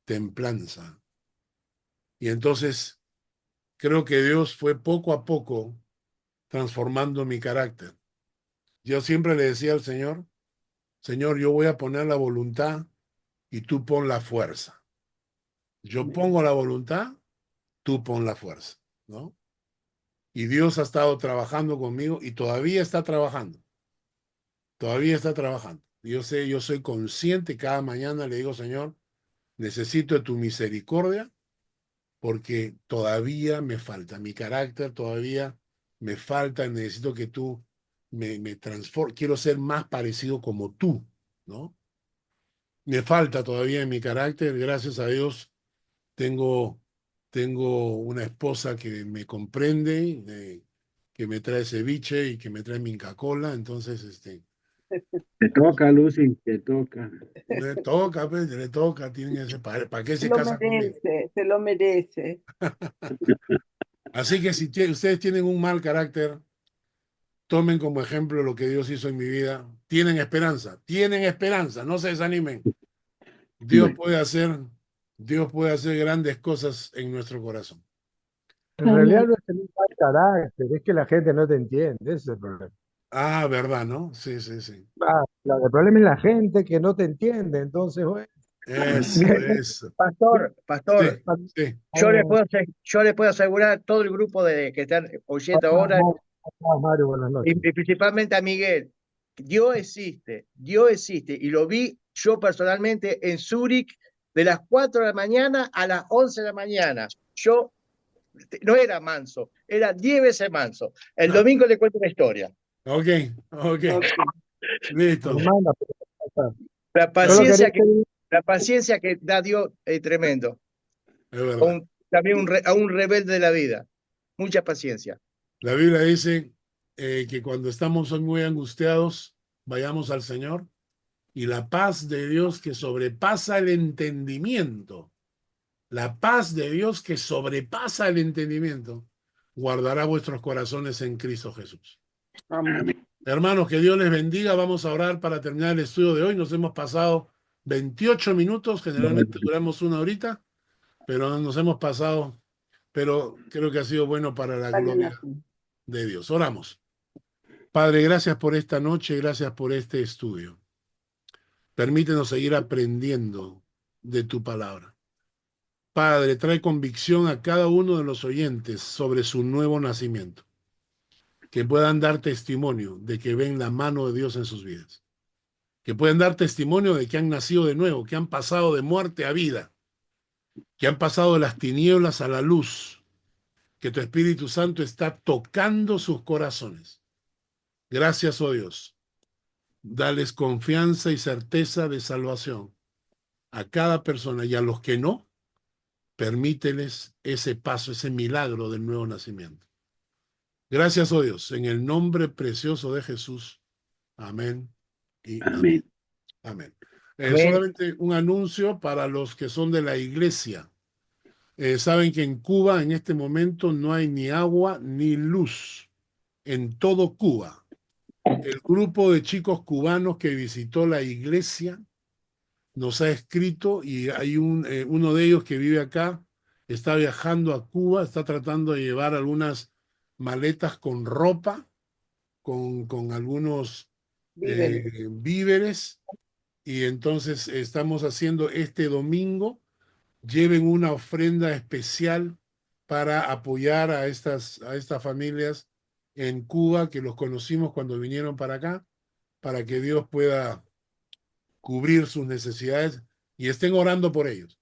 templanza. Y entonces creo que Dios fue poco a poco transformando mi carácter. Yo siempre le decía al Señor: Señor, yo voy a poner la voluntad y tú pon la fuerza. Yo pongo la voluntad, tú pon la fuerza, ¿no? Y Dios ha estado trabajando conmigo y todavía está trabajando. Todavía está trabajando. Yo sé, yo soy consciente, cada mañana le digo, Señor, necesito de tu misericordia porque todavía me falta. Mi carácter todavía me falta. Necesito que tú me transformes. Quiero ser más parecido como tú, ¿no? Me falta todavía en mi carácter. Gracias a Dios tengo una esposa que me comprende, que me trae ceviche y que me trae Minca-Cola. Entonces, Te toca, Lucy, te toca. le toca, pues, le toca, tienen ese, ¿para qué Se se lo casa conmigo? merece, se lo merece. Así que si ustedes tienen un mal carácter, tomen como ejemplo lo que Dios hizo en mi vida. Tienen esperanza, no se desanimen. Dios Bueno, puede hacer grandes cosas en nuestro corazón. En realidad no es tener mal carácter, es que la gente no te entiende, ese es el problema. Ah, ¿verdad, no? Sí, sí, sí. El problema es la gente que no te entiende, entonces, bueno. Eso. Pastor, Sí, sí. yo le puedo asegurar a todo el grupo que están oyendo ahora, Mario, buenas noches. y principalmente a Miguel, Dios existe, y lo vi yo personalmente en Zúrich de las 4 de la mañana a las 11 de la mañana. Yo no era manso, era 10 veces manso. El domingo le cuento una historia. Ok. Listo. Hermana, La paciencia que da Dios es tremendo. Es verdad. También a un rebelde de la vida. Mucha paciencia. La Biblia dice que cuando estamos muy angustiados, vayamos al Señor y la paz de Dios que sobrepasa el entendimiento, la paz de Dios que sobrepasa el entendimiento, guardará vuestros corazones en Cristo Jesús. Amén. Hermanos, que Dios les bendiga. Vamos a orar para terminar el estudio de hoy. Nos hemos pasado 28 minutos, generalmente duramos una horita, pero nos hemos pasado, pero creo que ha sido bueno para la gloria de Dios. Oramos. Padre, gracias por esta noche, gracias por este estudio. Permítenos seguir aprendiendo de tu palabra. Padre, trae convicción a cada uno de los oyentes sobre su nuevo nacimiento. Que puedan dar testimonio de que ven la mano de Dios en sus vidas. Que puedan dar testimonio de que han nacido de nuevo, que han pasado de muerte a vida, que han pasado de las tinieblas a la luz, que tu Espíritu Santo está tocando sus corazones. Gracias, oh Dios. Dales confianza y certeza de salvación a cada persona y a los que no, permíteles ese paso, ese milagro del nuevo nacimiento. Gracias, oh Dios, en el nombre precioso de Jesús. Amén y amén. Amén. Solamente un anuncio para los que son de la iglesia. Saben que en Cuba en este momento no hay ni agua ni luz. En todo Cuba. El grupo de chicos cubanos que visitó la iglesia nos ha escrito y hay uno de ellos que vive acá, está viajando a Cuba, está tratando de llevar algunas maletas con ropa, con algunos víveres, y entonces estamos haciendo este domingo, lleven una ofrenda especial para apoyar a estas familias en Cuba, que los conocimos cuando vinieron para acá, para que Dios pueda cubrir sus necesidades y estén orando por ellos.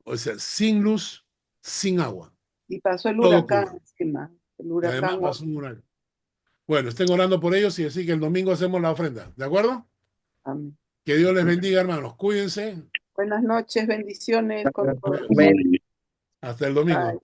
O sea, sin luz, sin agua. Y pasó el Todo huracán Cuba. encima. El Y huracán. además pasó un huracán. Bueno, estén orando por ellos y así que el domingo hacemos la ofrenda. ¿De acuerdo? Amén. Que Dios les bendiga, hermanos. Cuídense. Buenas noches, bendiciones. Hasta el domingo.